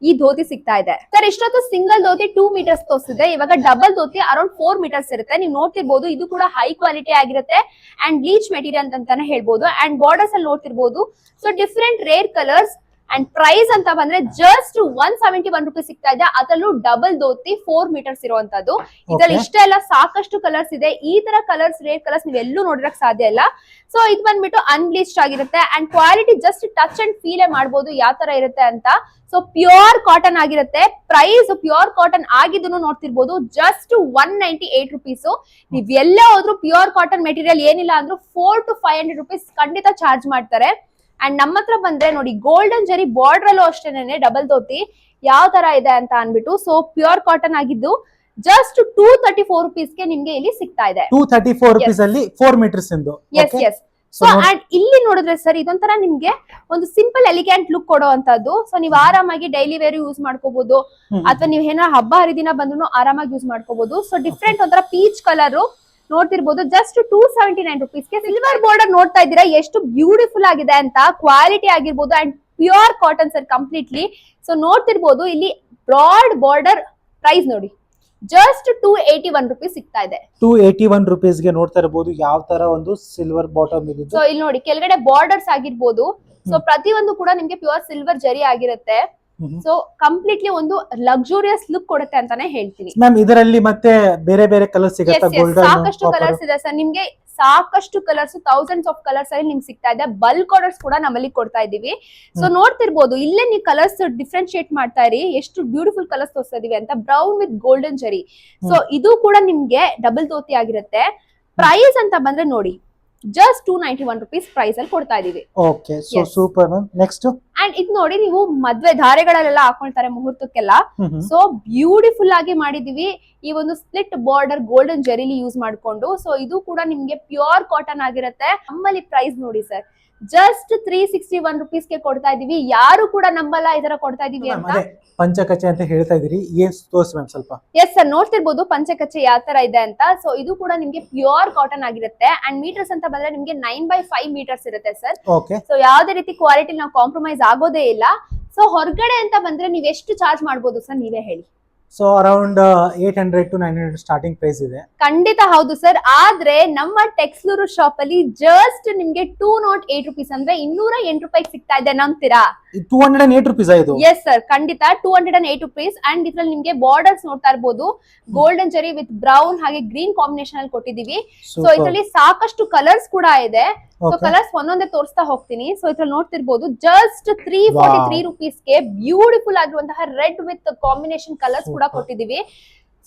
S1: ಈ ಧೋತಿ ಸಿಗ್ತಾ ಇದೆ ಸರ್. ಇಷ್ಟೊತ್ತು ಸಿಂಗಲ್ ಧೋತಿ 2 meters ತೋರಿಸಿದೆ. ಇವಾಗ ಡಬಲ್ ಧೋತಿ ಅರೌಂಡ್ 4 meters ಇರುತ್ತೆ. ನೀವು ನೋಡ್ತಿರ್ಬೋದು, ಇದು ಕೂಡ ಹೈ ಕ್ವಾಲಿಟಿ ಆಗಿರುತ್ತೆ. ಅಂಡ್ ಬ್ಲೀಚ್ ಮೆಟೀರಿಯಲ್ ಅಂತಾನೆ ಹೇಳ್ಬೋದು. ಅಂಡ್ ಬಾರ್ಡರ್ಸ್ ಅಲ್ಲಿ ನೋಡ್ತಿರ್ಬೋದು, so different rare colours. And price ಅಂತ ಬಂದ್ರೆ ಜಸ್ಟ್ 171 rupees ಸಿಗ್ತಾ ಇದೆ. ಅದರಲ್ಲೂ ಡಬಲ್ ಧೋತಿ 4 meters ಇರುವಂತದ್ದು. ಇದ್ರಲ್ಲಿ ಇಷ್ಟೆಲ್ಲ ಸಾಕಷ್ಟು ಕಲರ್ಸ್ ಇದೆ. ಈ ತರ ಕಲರ್ಸ್, ರೇರ್ ಕಲರ್ಸ್ ನೀವು ಎಲ್ಲೂ ನೋಡಿರಕ್ ಸಾಧ್ಯ ಇಲ್ಲ. ಸೊ ಇದು ಬಂದ್ಬಿಟ್ಟು ಅನ್ಬ್ಲೀಚ್ಡ್ ಆಗಿರುತ್ತೆ. And quality just touch and feel ಮಾಡಬಹುದು ಯಾವ ತರ ಇರುತ್ತೆ ಅಂತ. ಸೊ ಪ್ಯೂರ್ ಕಾಟನ್ ಆಗಿರುತ್ತೆ. ಪ್ರೈಸ್ ಪ್ಯೂರ್ ಕಾಟನ್ ಆಗಿದ್ದು ನೋಡ್ತಿರ್ಬೋದು, ಜಸ್ಟ್ 198 rupees. ನೀವ್ ಎಲ್ಲೇ ಹೋದ್ರು ಪ್ಯೂರ್ ಕಾಟನ್ ಮೆಟೀರಿಯಲ್ ಏನಿಲ್ಲ ಅಂದ್ರೂ 400 to 500 rupees ಖಂಡಿತ ಚಾರ್ಜ್ ಮಾಡ್ತಾರೆ. ಅಂಡ್ ನಮ್ಮ ಹತ್ರ ಬಂದ್ರೆ ನೋಡಿ, ಗೋಲ್ಡನ್ ಜರಿ ಬಾರ್ಡರ್ ಅಲ್ಲೂ ಅಷ್ಟೇನೆ ಡಬಲ್ ಧೋತಿ ಯಾವ ತರ ಇದೆ ಅಂತ ಅನ್ಬಿಟ್ಟು. ಸೊ ಪ್ಯೂರ್ ಕಾಟನ್ ಆಗಿದ್ದು ಜಸ್ಟ್ 234 rupees ಗೆ ನಿಮ್ಗೆ ಇಲ್ಲಿ ಸಿಗ್ತಾ ಇದೆ.
S2: 234 rupees ಅಲ್ಲಿ 4 meters ಇಂದು.
S1: Yes yes. ಸೊ ಅಂಡ್ ಇಲ್ಲಿ ನೋಡಿದ್ರೆ ಸರ್, ಇದೊಂಥರ ನಿಮ್ಗೆ ಒಂದು ಸಿಂಪಲ್ ಎಲಿಗೆಂಟ್ ಲುಕ್ ಕೊಡುವಂತದ್ದು. ಸೊ ನೀವು ಆರಾಮಾಗಿ ಡೈಲಿ ವೇರ್ ಯೂಸ್ ಮಾಡ್ಕೋಬಹುದು, ಅಥವಾ ನೀವು ಏನಾರ ಹಬ್ಬ ಹರಿದಿನ ಬಂದ್ರು ಆರಾಮಾಗಿ ಯೂಸ್ ಮಾಡ್ಕೋಬಹುದು. ಸೊ ಡಿಫ್ರೆಂಟ್ ಒಂಥರ ಪೀಚ್ ಕಲರ್ ನೋಡ್ತಿರ್ಬೋದು, ಜಸ್ಟ್ 279 rupees ಗೆ. ಸಿಲ್ವರ್ ಬಾರ್ಡರ್ ನೋಡ್ತಾ ಇದ್ದೀರಾ ಎಷ್ಟು ಬ್ಯೂಟಿಫುಲ್ ಆಗಿದೆ ಅಂತ. ಕ್ವಾಲಿಟಿ ಆಗಿರ್ಬೋದು and pure cotton sir completely. So ನೋಡ್ತಿರ್ಬೋದು, ಇಲ್ಲಿ ಬ್ರಾಡ್ ಬಾರ್ಡರ್. ಪ್ರೈಸ್ ನೋಡಿ, ಜಸ್ಟ್ 281 rupees ಸಿಗ್ತಾ ಇದೆ.
S2: 281 rupees ಗೆ ನೋಡ್ತಾ ಇರಬಹುದು ಯಾವ ತರ ಒಂದು ಸಿಲ್ವರ್ ಬಾಟಮ್ ಇದೆ.
S1: ಸೊ ಇಲ್ಲಿ ನೋಡಿ ಕೆಳಗಡೆ ಬಾರ್ಡರ್ಸ್ ಆಗಿರ್ಬೋದು. ಸೊ ಪ್ರತಿಯೊಂದು ಕೂಡ ನಿಮ್ಗೆ ಪ್ಯೂರ್ ಸಿಲ್ವರ್ ಜರಿ ಆಗಿರುತ್ತೆ. ಸೊ ಕಂಪ್ಲೀಟ್ಲಿ ಒಂದು ಲಕ್ಸುರಿಯಸ್ ಲುಕ್ ಕೊಡುತ್ತೆ ಅಂತಾನೆ ಹೇಳ್ತೀನಿ.
S2: ಮ್ಯಾಮ್ ಇದರಲ್ಲಿ ಮತ್ತೆ ಬೇರೆ ಬೇರೆ ಕಲರ್ ಸಿಗುತ್ತೆ?
S1: ಸಾಕಷ್ಟು ಕಲರ್ಸ್ ಇದೆ ಸರ್. ನಿಮ್ಗೆ ಸಾಕಷ್ಟು ಕಲರ್ಸ್, ಥೌಸಂಡ್ಸ್ ಆಫ್ ಕಲರ್ಸ್ ಅಲ್ಲಿ ನಿಮ್ಗೆ ಸಿಗ್ತಾ ಇದೆ. ಬಲ್ಕ್ ಆರ್ಡರ್ಸ್ ಕೂಡ ನಮ್ಮಲ್ಲಿ ಕೊಡ್ತಾ ಇದೀವಿ. ಸೊ ನೋಡ್ತಿರ್ಬೋದು, ಇಲ್ಲೇ ನೀವು ಕಲರ್ಸ್ ಡಿಫ್ರೆನ್ಶಿಯೇಟ್ ಮಾಡ್ತಾ ಇರಿ, ಎಷ್ಟು ಬ್ಯೂಟಿಫುಲ್ ಕಲರ್ಸ್ ತೋರಿಸ್ತಾ ಇದೀವಿ ಅಂತ. ಬ್ರೌನ್ ವಿತ್ ಗೋಲ್ಡನ್ ಜರಿ. ಸೊ ಇದು ಕೂಡ ನಿಮ್ಗೆ ಡಬಲ್ ಧೋತಿ ಆಗಿರುತ್ತೆ. ಪ್ರೈಸ್ ಅಂತ ಬಂದ್ರೆ ನೋಡಿ, ಜಸ್ಟ್ 291 rupees ಪ್ರೈಸ್ ಅಲ್ಲಿ ಕೊಡ್ತಾ ಇದೀವಿ.
S2: Okay so
S1: Yes.
S2: Super ma'am. Next
S1: and ಇದು ನೋಡಿ, ನೀವು ಮದ್ವೆ ಧಾರೆಗಳೆಲ್ಲ ಹಾಕೊಳ್ತಾರೆ ಮುಹೂರ್ತಕ್ಕೆಲ್ಲ. ಸೊ ಬ್ಯೂಟಿಫುಲ್ ಆಗಿ ಮಾಡಿದೀವಿ. ಈ ಒಂದು ಸ್ಪ್ಲಿಟ್ ಬಾರ್ಡರ್ ಗೋಲ್ಡನ್ ಜೆರಿಲಿ ಯೂಸ್ ಮಾಡ್ಕೊಂಡು. ಸೊ ಇದು ಕೂಡ ನಿಮ್ಗೆ ಪ್ಯೂರ್ ಕಾಟನ್ ಆಗಿರುತ್ತೆ. ನಮ್ಮಲ್ಲಿ ಪ್ರೈಸ್ ನೋಡಿ ಸರ್, ಜಸ್ಟ್ 361 rupees ಗೆ ಕೊಡ್ತಾ ಇದೀವಿ. ಯಾರು ಕೂಡ ನಂಬಲ್ಲ ಈ ತರ ಕೊಡ್ತಾ ಇದೀವಿ ಅಂತ.
S2: ಅದೇ ಪಂಚಕಚ್ಚೆ ಅಂತ ಹೇಳ್ತಾ ಇದೀರಿ, ಏನ್ ತೋರಿಸಿ ಮ್ಯಾಮ್ ಸ್ವಲ್ಪ.
S1: ಎಸ್ ಸರ್, ನೋಡ್ತಿರ್ಬೋದು ಪಂಚಕಚ್ಚೆ ಯಾವ ತರ ಇದೆ ಅಂತ. ಸೊ ಇದು ಕೂಡ ನಿಮ್ಗೆ ಪ್ಯೂರ್ ಕಾಟನ್ ಆಗಿರುತ್ತೆ. ಅಂಡ್ ಮೀಟರ್ಸ್ ಅಂತ ಬಂದ್ರೆ ನಿಮ್ಗೆ 9x5 ಮೀಟರ್ಸ್ ಇರುತ್ತೆ ಸರ್.
S2: ಓಕೆ
S1: ಸೊ ಯಾವ್ದೇ ರೀತಿ ಕ್ವಾಲಿಟಿ ನಾವು ಕಾಂಪ್ರಮೈಸ್ ಆಗೋದೇ ಇಲ್ಲ. ಸೊ ಹೊರಗಡೆ ಅಂತ ಬಂದ್ರೆ ನೀವ್ ಎಷ್ಟು ಚಾರ್ಜ್ ಮಾಡ್ಬೋದು ಸರ್, ನೀವೇ ಹೇಳಿ.
S2: So around 800 to 900 starting price ಇದೆ.
S1: ಖಂಡಿತ ಹೌದು ಸರ್. ಆದ್ರೆ ನಮ್ಮ ಟೆಕ್ಸ್ಲೂರು ಶಾಪ್ ಅಲ್ಲಿ ಜಸ್ಟ್ ನಿಮ್ಗೆ 208 rupees ಅಂದ್ರೆ 208 ರೂಪಾಯಿ ಸಿಗ್ತಾ ಇದೆ. ನಂಬ್ತೀರಾ?
S2: 208 rupees ಇದು.
S1: ಎಸ್ ಸರ್, ಖಂಡಿತ 208 rupees. ಅಂಡ್ ಇದ್ರಲ್ಲಿ ನಿಮ್ಗೆ ಬಾರ್ಡರ್ಸ್ ನೋಡ್ತಾ ಇರ್ಬೋದು, ಗೋಲ್ಡನ್ ಜರಿ ವಿತ್ ಬ್ರೌನ್ ಹಾಗೆ ಗ್ರೀನ್ ಕಾಂಬಿನೇಷನ್ ಅಲ್ಲಿ ಕೊಟ್ಟಿದೀವಿ. ಸೊ ಇದ್ರಲ್ಲಿ ಸಾಕಷ್ಟು ಕಲರ್ಸ್ ಕೂಡ ಇದೆ. ಸೊ ಕಲರ್ಸ್ ಒಂದೊಂದೇ ತೋರಿಸ್ತಾ ಹೋಗ್ತೀನಿ. ಸೊ ಇದ್ರಲ್ಲಿ ನೋಡ್ತಿರ್ಬೋದು, ಜಸ್ಟ್ 343 rupees ಗೆ ಬ್ಯೂಟಿಫುಲ್ ಆಗಿರುವಂತಹ ರೆಡ್ ವಿತ್ ಕಾಂಬಿನೇಷನ್ ಕಲರ್ಸ್ ಕೂಡ ಕೊಟ್ಟಿದೀವಿ.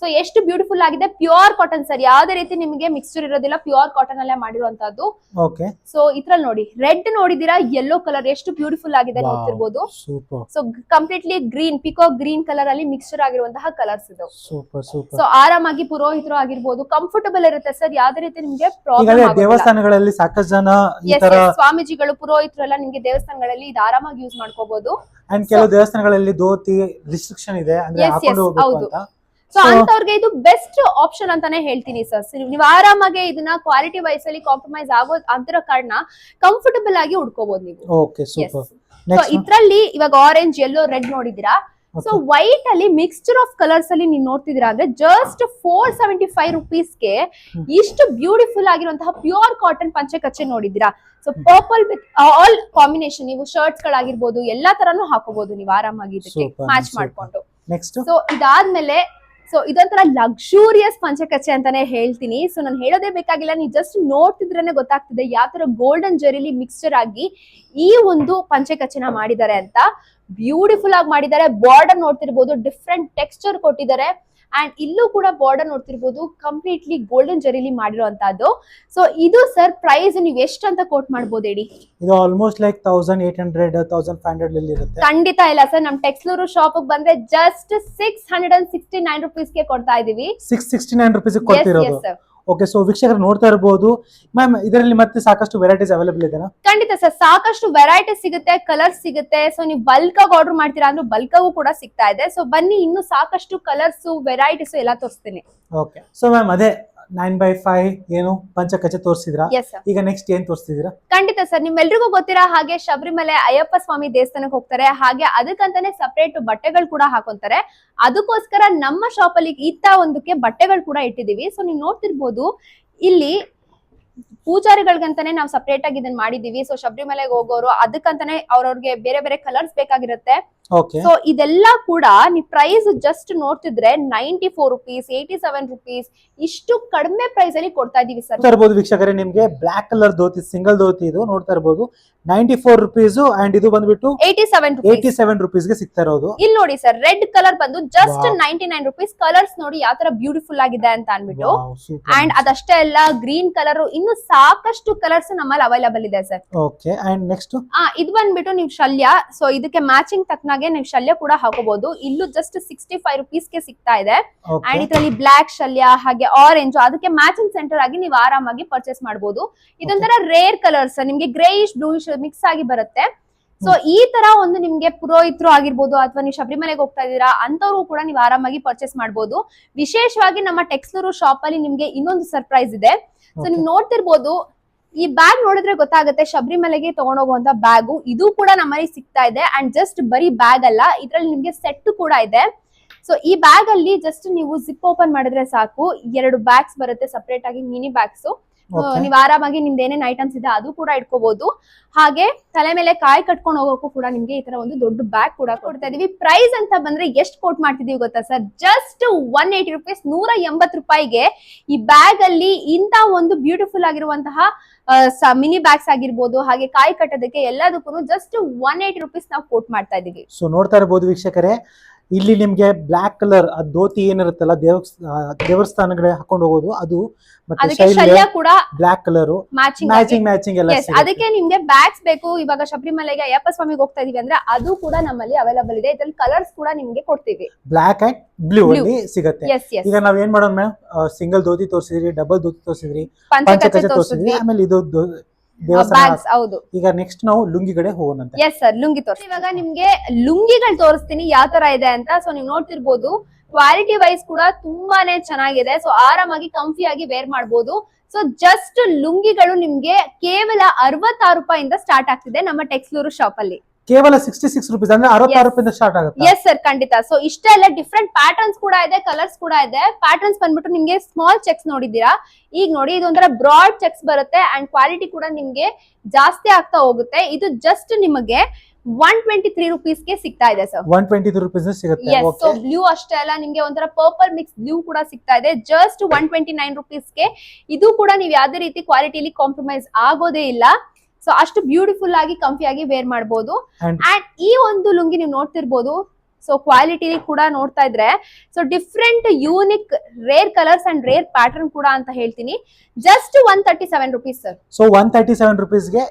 S1: ಸೊ ಎಷ್ಟು ಬ್ಯೂಟಿಫುಲ್ ಆಗಿದೆ. ಪ್ಯೂರ್ ಕಾಟನ್ ಸರ್, ಯಾವ್ದೇ ರೀತಿ ನಿಮಗೆ ಮಿಕ್ಸ್ಚರ್ ಇರೋದಿಲ್ಲ, ಪ್ಯೂರ್ ಕಾಟನ್ ಅಲ್ಲೇ ಮಾಡಿರುವಂತದ್ದು.
S2: ಓಕೆ
S1: ಸೊ ಇದ್ರಲ್ಲಿ ನೋಡಿ, ರೆಡ್ ನೋಡಿದೀರಾ, ಯೆಲ್ಲೋ ಕಲರ್ ಎಷ್ಟು ಬ್ಯೂಟಿಫುಲ್ ಆಗಿದೆ ನೋಡ್ತಿರ್ಬೋದು.
S2: Super
S1: so completely green, peacock green colour ಅಲ್ಲಿ ಮಿಕ್ಸ್ಚರ್ ಆಗಿರುವಂತಹ ಕಲರ್ಸ್ ಇದು.
S2: Super super.
S1: ಸೊ ಆರಾಮಾಗಿ ಪುರೋಹಿತರು ಆಗಿರ್ಬೋದು, ಕಂಫರ್ಟಬಲ್ ಇರುತ್ತೆ ಸರ್. ಯಾವ್ದೇ ರೀತಿ ನಿಮ್ಗೆ
S2: ಈಗ
S1: ಪ್ರಾಬ್ಲಮ್
S2: ದೇವಸ್ಥಾನಗಳಲ್ಲಿ ಸಾಕಷ್ಟು ಜನ ಈ ತರ
S1: ಸ್ವಾಮೀಜಿಗಳು, ಪುರೋಹಿತರು ಎಲ್ಲ ನಿಮ್ಗೆ ದೇವಸ್ಥಾನಗಳಲ್ಲಿ ಇದು ಆರಾಮಾಗಿ ಯೂಸ್ ಮಾಡ್ಕೋಬಹುದು.
S2: ಅಂಡ್ ಕೆಲವು ದೇವಸ್ಥಾನಗಳಲ್ಲಿ ಧೋತಿ ರಿಸ್ಟ್ರಿಕ್ಷನ್ ಇದೆ, ಅಂದ್ರೆ
S1: Yes,
S2: ಹಾಕೊಂಡು
S1: yes,
S2: ಹೋಗ್ಬೇಕು
S1: ಹೌದು.
S2: ಅಂತ.
S1: ಸೊ ಅಂತವ್ರಿಗೆ ಇದು ಬೆಸ್ಟ್ ಆಪ್ಷನ್ ಅಂತಾನೆ ಹೇಳ್ತೀನಿ ಸರ್. ನೀವು ಆರಾಮಾಗಿ ಇದನ್ನ ಕ್ವಾಲಿಟಿ ವೈಸ್ ಅಲ್ಲಿ ಕಾಂಪ್ರಮೈಸ್ ಆಗೋ ಅಂತರ ಕಾರಣ ಕಂಫರ್ಟಬಲ್ ಆಗಿ ಉಡ್ಕೋಬಹುದು ನೀವು.
S2: Okay super.
S1: ಸೊ
S2: ನೆಕ್ಸ್ಟ್
S1: ಇದ್ರಲ್ಲಿ ಇವಾಗ ಆರೆಂಜ್, ಯೆಲ್ಲೋ, ರೆಡ್ ನೋಡಿದಿರಾ. ಸೊ ವೈಟ್ ಅಲ್ಲಿ ಮಿಕ್ಸ್ಚರ್ ಆಫ್ ಕಲರ್ಸ್ ಅಲ್ಲಿ ನೀವು ನೋಡ್ತಿದ್ದೀರಾ ಅಂದ್ರೆ ಜಸ್ಟ್ 475 rupees ಗೆ ಇಷ್ಟು ಬ್ಯೂಟಿಫುಲ್ ಆಗಿರುವಂತಹ ಪ್ಯೂರ್ ಕಾಟನ್ ಪಂಚಕಚ್ಚೆ ನೋಡಿದಿರಾ. So purple with all combination, ನೀವು ಶರ್ಟ್ಸ್ ಗಳಾಗಿರ್ಬೋದು ಎಲ್ಲಾ ತರಾನು ಹಾಕೋಬಹುದು ನೀವು ಆರಾಮಾಗಿ ಇದಕ್ಕೆ
S2: Super,
S1: ಮ್ಯಾಚ್
S2: super.
S1: ಮಾಡ್ಕೊಂಡು.
S2: ನೆಕ್ಸ್ಟ್
S1: ಸೊ ಇದಾದ್ಮೇಲೆ ಸೊ ಇದೊಂಥರ ಲಕ್ಸುರಿಯಸ್ ಪಂಚಕಚ್ಚೆ ಅಂತಾನೆ ಹೇಳ್ತೀನಿ. ಸೊ ನಾನು ಹೇಳೋದೇ ಬೇಕಾಗಿಲ್ಲ, ನೀವು ಜಸ್ಟ್ ನೋಡ್ತಿದ್ರೇನೆ ಗೊತ್ತಾಗ್ತಿದೆ ಯಾವ ತರ ಗೋಲ್ಡನ್ ಜೆರಿಲಿ ಮಿಕ್ಸ್ಚರ್ ಆಗಿ ಈ ಒಂದು ಪಂಚಕಚ್ಚೆನ ಮಾಡಿದ್ದಾರೆ ಅಂತ. ಬ್ಯೂಟಿಫುಲ್ ಆಗಿ ಮಾಡಿದ್ದಾರೆ. ಬಾರ್ಡರ್ ನೋಡ್ತಿರ್ಬೋದು, ಡಿಫ್ರೆಂಟ್ ಟೆಕ್ಸ್ಚರ್ ಕೊಟ್ಟಿದ್ದಾರೆ. ಅಂಡ್ ಇಲ್ಲೂ ಕೂಡ ಬಾರ್ಡರ್ ನೋಡ್ತಿರ್ಬೋದು, ಕಂಪ್ಲೀಟ್ಲಿ ಗೋಲ್ಡನ್ ಜೆರಿಲಿ ಮಾಡಿರುವಂತದ್ದು. ಸೊ ಇದು ಸರ್ ಪ್ರೈಸ್ ನೀವು ಎಷ್ಟು ಅಂತ ಕೋಟ್ ಮಾಡ್ಬೋದು ಹೇಳಿ?
S2: ಇದು ಆಲ್ಮೋಸ್ಟ್ ಲೈಕ್ 1800 1500 ಅಲ್ಲಿ ಇರುತ್ತೆ.
S1: ಖಂಡಿತ ಇಲ್ಲ ಸರ್, ನಮ್ ಟೆಕ್ಸ್ಲೂರು ಶಾಪ್ ಬಂದ್ರೆ ಜಸ್ಟ್ 669 rupees ಗೆ ಕೊಡ್ತಾ ಇದೀವಿ.
S2: 669 rupees ಕೊಡ್ತಿರೋದು. ಓಕೆ, ಸೊ ವೀಕ್ಷಕರು ನೋಡ್ತಾ ಇರಬಹುದು ಮ್ಯಾಮ್, ಇದರಲ್ಲಿ ಮತ್ತೆ ಸಾಕಷ್ಟು ವೆರೈಟೀಸ್ ಅವೈಲೇಬಲ್ ಇದೆನಾ?
S1: ಖಂಡಿತ ಸರ್, ಸಾಕಷ್ಟು ವೆರೈಟೀಸ್ ಸಿಗುತ್ತೆ, ಕಲರ್ಸ್ ಸಿಗುತ್ತೆ. ಸೊ ನೀವು ಬಲ್ಕ್ ಆಗಿ ಆರ್ಡರ್ ಮಾಡ್ತೀರಾ ಅಂದ್ರೆ ಬಲ್ಕ್ ಆಗೂ ಕೂಡ ಸಿಗ್ತಾ ಇದೆ. ಸೊ ಬನ್ನಿ, ಇನ್ನು ಸಾಕಷ್ಟು ಕಲರ್ಸ್ ವೆರೈಟೀಸ್ ಎಲ್ಲ ತೋರಿಸ್ತೀನಿ.
S2: ಓಕೆ, ಸೊ ಮ್ಯಾಮ್ ಅದೇ 9x5 ಏನು ಪಂಚಕಚ್ಚೆ ತೋರಿಸಿದ್ರಾ,
S1: ಎಸ್ ಸರ್.
S2: ಈಗ ನೆಕ್ಸ್ಟ್ ಏನ್ ತೋರಿಸ್ತಿದ್ದೀರಾ?
S1: ಖಂಡಿತ ಸರ್, ನಿಮ್ಮೆಲ್ರಿಗೂ ಗೊತ್ತಿರೋ ಹಾಗೆ ಶಬರಿಮಲೆ ಅಯ್ಯಪ್ಪ ಸ್ವಾಮಿ ದೇವಸ್ಥಾನಕ್ಕೆ ಹೋಗ್ತಾರೆ. ಹಾಗೆ ಅದಕ್ಕಂತಾನೆ ಸಪರೇಟ್ ಬಟ್ಟೆಗಳು ಕೂಡ ಹಾಕೊಂತಾರೆ. ಅದಕ್ಕೋಸ್ಕರ ನಮ್ಮ ಶಾಪ್ ಅಲ್ಲಿ ಇತ್ತ ಒಂದಕ್ಕೆ ಬಟ್ಟೆಗಳು ಕೂಡ ಇಟ್ಟಿದೀವಿ. ಸೊ ನೀವು ನೋಡ್ತಿರ್ಬೋದು, ಇಲ್ಲಿ ಪೂಜಾರಿಗಳಿಗಂತಾನೆ ನಾವು ಸಪರೇಟ್ ಆಗಿ ಇದನ್ನ ಮಾಡಿದೀವಿ. ಸೊ ಶಬರಿಮಲೆಗೆ ಹೋಗೋರು ಅದಕ್ಕಂತಾನೆ ಅವ್ರವ್ರಿಗೆ ಬೇರೆ ಬೇರೆ ಕಲರ್ಸ್ ಬೇಕಾಗಿರುತ್ತೆ.
S2: ಓಕೆ,
S1: ಸೊ ಇದೆಲ್ಲ ಕೂಡ ನೀವು ಪ್ರೈಸ್ ಜಸ್ಟ್ ನೋಡ್ತಿದ್ರೆ 94 rupees, 87 rupees ಇಷ್ಟು ಕಡಿಮೆ ಪ್ರೈಸ್ ಅಲ್ಲಿ ಕೊಡ್ತಾ ಇದೀವಿ ಸರ್.
S2: ನೋಡ್ತಾ ಇರಬಹುದು ವೀಕ್ಷಕರೇ, ನಿಮ್ಗೆ black colour dhoti, single dhoti ಇದು ನೋಡ್ತಾ ಇರಬಹುದು 94 rupees. ಅಂಡ್ ಇದು ಬಂದ್ಬಿಟ್ಟು 87 rupees ಗೆ ಸಿಗ್ತಾ ಇರೋದು.
S1: ಇಲ್ಲಿ ನೋಡಿ ಸರ್, ರೆಡ್ ಕಲರ್ ಬಂದು ಜಸ್ಟ್ 99 rupees. ಕಲರ್ಸ್ ನೋಡಿ ಯಾವ ತರ ಬ್ಯೂಟಿಫುಲ್ ಆಗಿದೆ ಅಂತ ಅನ್ಬಿಟ್ಟು. ಅಂಡ್ ಅದಷ್ಟೇ ಅಲ್ಲ, ಗ್ರೀನ್ ಕಲರ್, ಇನ್ನು ಸಾಕಷ್ಟು ಕಲರ್ಸ್ ನಮ್ಮಲ್ಲಿ ಅವೈಲಬಲ್ ಇದೆ ಸರ್.
S2: ಓಕೆ, ಅಂಡ್ ನೆಕ್ಸ್ಟ್
S1: ಇದು ಬಂದ್ಬಿಟ್ಟು ನೀವು ಶಲ್ಯ. ಸೊ ಇದಕ್ಕೆ ಮ್ಯಾಚಿಂಗ್ ತಕ್ಕನಾಗೆ ನೀವು ಶಲ್ಯ ಕೂಡ ಹಾಕೋಬಹುದು. ಇಲ್ಲೂ ಜಸ್ಟ್ 65 rupees ಗೆ ಸಿಗ್ತಾ ಇದೆ. ಅಂಡ್ ಇದರಲ್ಲಿ ಬ್ಲಾಕ್ ಶಲ್ಯ ಹಾಗೆ ಆರೆಂಜ್, ಅದಕ್ಕೆ ಮ್ಯಾಚಿಂಗ್ ಸೆಂಟರ್ ಆಗಿ ನೀವು ಆರಾಮಾಗಿ ಪರ್ಚೇಸ್ ಮಾಡಬಹುದು. ಇದೊಂಥರ ರೇರ್ ಕಲರ್ಸ್, ನಿಮ್ಗೆ ಗ್ರೇಯಿಶ್ ಬ್ಲೂಯಿಶ್ ಮಿಕ್ಸ್ ಆಗಿ ಬರುತ್ತೆ. ಸೊ ಈ ತರ ಒಂದು ನಿಮ್ಗೆ ಪುರೋಹಿತರು ಆಗಿರ್ಬೋದು ಅಥವಾ ನೀವು ಶಬರಿಮಲೆಗೆ ಹೋಗ್ತಾ ಇದೀರಾ ಅಂತವ್ರು ಕೂಡ ನೀವು ಆರಾಮಾಗಿ ಪರ್ಚೇಸ್ ಮಾಡಬಹುದು. ವಿಶೇಷವಾಗಿ ನಮ್ಮ ಟೆಕ್ಸ್ಲೂರು ಶಾಪ್ ಅಲ್ಲಿ ನಿಮ್ಗೆ ಇನ್ನೊಂದು ಸರ್ಪ್ರೈಸ್ ಇದೆ. ಸೊ ನೀವು ನೋಡ್ತಿರ್ಬೋದು, ಈ ಬ್ಯಾಗ್ ನೋಡಿದ್ರೆ ಗೊತ್ತಾಗುತ್ತೆ ಶಬರಿಮಲೆಗೆ ತಗೊಂಡೋಗುವಂತ ಬ್ಯಾಗು. ಇದು ಕೂಡ ನಮ್ಮಲ್ಲಿ ಸಿಗ್ತಾ ಇದೆ. ಅಂಡ್ ಜಸ್ಟ್ ಬರೀ ಬ್ಯಾಗ್ ಅಲ್ಲ, ಇದ್ರಲ್ಲಿ ನಿಮ್ಗೆ ಸೆಟ್ ಕೂಡ ಇದೆ. ಸೊ ಈ ಬ್ಯಾಗ್ ಅಲ್ಲಿ ಜಸ್ಟ್ ನೀವು ಜಿಪ್ ಓಪನ್ ಮಾಡಿದ್ರೆ ಸಾಕು, 2 ಬ್ಯಾಗ್ಸ್ ಬರುತ್ತೆ ಸಪರೇಟ್ ಆಗಿ, ಮಿನಿ ಬ್ಯಾಗ್ಸ್. ನೀವು ಆರಾಮಾಗಿ ನಿಮ್ದು ಏನೇನ್ ಐಟಮ್ಸ್ ಇದೆ ಅದು ಕೂಡ ಇಟ್ಕೋಬಹುದು. ಹಾಗೆ ತಲೆ ಮೇಲೆ ಕಾಯಿ ಕಟ್ಕೊಂಡು ಹೋಗೋಕ್ಕೂ ಕೂಡ ನಿಮ್ಗೆ ಈ ತರ ಒಂದು ದೊಡ್ಡ ಬ್ಯಾಗ್ ಕೂಡ ಕೊಡ್ತಾ ಇದೀವಿ. ಪ್ರೈಸ್ ಅಂತ ಬಂದ್ರೆ ಎಷ್ಟು ಕೋಟ್ ಮಾಡ್ತಿದೀವಿ ಗೊತ್ತಾ ಸರ್? ಜಸ್ಟ್ 180 rupees, 180 ರೂಪಾಯಿಗೆ ಈ ಬ್ಯಾಗ್ ಅಲ್ಲಿ ಇಂತ ಒಂದು ಬ್ಯೂಟಿಫುಲ್ ಆಗಿರುವಂತಹ ಮಿನಿ ಬ್ಯಾಗ್ಸ್ ಆಗಿರ್ಬೋದು, ಹಾಗೆ ಕಾಯಿ ಕಟ್ಟೋದಕ್ಕೆ ಎಲ್ಲದಕ್ಕೂ ಜಸ್ಟ್ 180 rupees ನಾವು ಕೋಟ್ ಮಾಡ್ತಾ ಇದೀವಿ.
S2: ಸೊ ನೋಡ್ತಾ ಇರಬಹುದು ವೀಕ್ಷಕರೇ, ಇಲ್ಲಿ ನಿಮ್ಗೆ ಬ್ಲಾಕ್ ಕಲರ್ ಧೋತಿ ಏನಿರುತ್ತಲ್ಲ ದೇವಸ್ಥಾನಗಳಿಗೆ ಹಾಕೊಂಡು ಹೋಗೋದು ಅದು, ಮತ್ತೆ
S1: ಅದಕ್ಕೆ ಶಲ್ಯ ಕೂಡ
S2: ಬ್ಲಾಕ್ ಕಲರ್ ಮ್ಯಾಚಿಂಗ್ ಎಲ್ಲ
S1: Yes, ಅದಕ್ಕೆ ನಿಮ್ಗೆ ಬ್ಯಾಗ್ಸ್ ಬೇಕು. ಇವಾಗ ಶಬರಿಮಲೆಗೆ ಅಯ್ಯಪ್ಪ ಸ್ವಾಮಿಗೆ ಹೋಗ್ತಾ ಇದೀವಿ ಅಂದ್ರೆ ಅದು ಕೂಡ ನಮ್ಮಲ್ಲಿ ಅವೈಲಬಲ್ ಇದೆ. ಇದ್ರಲ್ಲಿ ಕಲರ್ಸ್ ಕೂಡ ನಿಮ್ಗೆ ಕೊಡ್ತೀವಿ,
S2: ಬ್ಲಾಕ್ ಅಂಡ್ ಬ್ಲೂ ಅಲ್ಲಿ ಸಿಗುತ್ತೆ.
S1: Yes, yes.
S2: ಈಗ ನಾವ್ ಏನ್ ಮಾಡೋಣ ಮ್ಯಾಮ್, ಸಿಂಗಲ್ ಧೋತಿ ತೋರಿಸಿದ್ರಿ, ಡಬಲ್ ಧೋತಿ ತೋರಿಸಿದ್ರಿ,
S1: ಪಂಚಕಚ್ಚೆ
S2: ಪಂಚಕಚ್ಚೆ ತೋರಿಸಿದ್ರಿ,
S1: ತೋರಿಸಿದ್ವಿ,
S2: ಆಮೇಲೆ ಇದು ದೇವಸ್ಥಾನ.
S1: ಬ್ಯಾಗ್ಸ್. ಹೌದು,
S2: ಈಗ ನೆಕ್ಸ್ಟ್ ನಾವು ಲುಂಗಿ ಕಡೆ ಹೋಗೋಣ.
S1: ಎಸ್ ಸರ್, ಲುಂಗಿ ತೋರಿಸಿ. ಇವಾಗ ನಿಮ್ಗೆ ಲುಂಗಿಗಳು ತೋರಿಸ್ತೀನಿ ಯಾವ ತರ ಇದೆ ಅಂತ. ಸೊ ನೀವು ನೋಡ್ತಿರ್ಬೋದು, ಕ್ವಾಲಿಟಿ ವೈಸ್ ಕೂಡ ತುಂಬಾನೇ ಚೆನ್ನಾಗಿದೆ. ಸೊ ಆರಾಮಾಗಿ ಕಂಫಿಯಾಗಿ ವೇರ್ ಮಾಡ್ಬೋದು. ಸೊ ಜಸ್ಟ್ ಲುಂಗಿಗಳು ನಿಮ್ಗೆ ಕೇವಲ 66 ರೂಪಾಯಿಂದ ಸ್ಟಾರ್ಟ್ ಆಗ್ತಿದೆ ನಮ್ಮ ಟೆಕ್ಸ್ಲೂರು ಶಾಪ್ ಅಲ್ಲಿ.
S2: ಕೇವಲ 66 ರುಪೀಸ್ ಅಂದ್ರೆ 66 ರೂಪಾಯಿಂದ ಸ್ಟಾರ್ಟ್ ಆಗುತ್ತೆ.
S1: ಎಸ್ ಸರ್, ಖಂಡಿತ. ಸೊ ಇಷ್ಟೆಲ್ಲ ಡಿಫ್ರೆಂಟ್ ಪ್ಯಾಟರ್ನ್ಸ್ ಕೂಡ ಇದೆ, ಕಲರ್ಸ್ ಕೂಡ ಇದೆ. ಪ್ಯಾಟರ್ನ್ಸ್ ಬಂದ್ಬಿಟ್ಟು ನಿಮ್ಗೆ ಸ್ಮಾಲ್ ಚೆಕ್ಸ್ ನೋಡಿದೀರಾ, ಈಗ ನೋಡಿ ಇದೊಂಥರ ಬ್ರಾಡ್ ಚೆಕ್ಸ್ ಬರುತ್ತೆ ಅಂಡ್ ಕ್ವಾಲಿಟಿ ಕೂಡ ನಿಮ್ಗೆ ಜಾಸ್ತಿ ಆಗ್ತಾ ಹೋಗುತ್ತೆ. ಇದು ಜಸ್ಟ್ ನಿಮಗೆ 123 ರುಪೀಸ್ಗೆ ಸಿಗ್ತಾ ಇದೆ ಸರ್.
S2: 123 ರುಪೀಸ್ ಸಿಗುತ್ತೆ.
S1: ಎಸ್, ಸೊ ಬ್ಲೂ ಅಷ್ಟೇ ಅಲ್ಲ, ನಿಮ್ಗೆ ಒಂಥರ ಪರ್ಪಲ್ ಮಿಕ್ಸ್ ಬ್ಲೂ ಕೂಡ ಸಿಗ್ತಾ ಇದೆ ಜಸ್ಟ್ 129 ರುಪೀಸ್ಗೆ. ಇದು ಕೂಡ ನೀವು ಯಾವ್ದೇ ರೀತಿ ಕ್ವಾಲಿಟಿಲಿ ಕಾಂಪ್ರಮೈಸ್ ಆಗೋದೇ ಇಲ್ಲ. ಸೊ ಅಷ್ಟು ಬ್ಯೂಟಿಫುಲ್ ಆಗಿ ಕಂಫಿಯಾಗಿ ವೇರ್ ಮಾಡಬಹುದು. ಅಂಡ್ ಈ ಒಂದು ಲುಂಗಿ ನೀವು ನೋಡ್ತಿರ್ಬೋದು, ಸೊ ಕ್ವಾಲಿಟಿ ಕೂಡ ನೋಡ್ತಾ ಇದ್ರೆ so different unique rare colours and rare pattern ಕೂಡ ಅಂತ ಹೇಳ್ತೀನಿ. Just 137 rupees sir.
S2: ಸೊ 137 ರುಪೀಸ್ಗೆ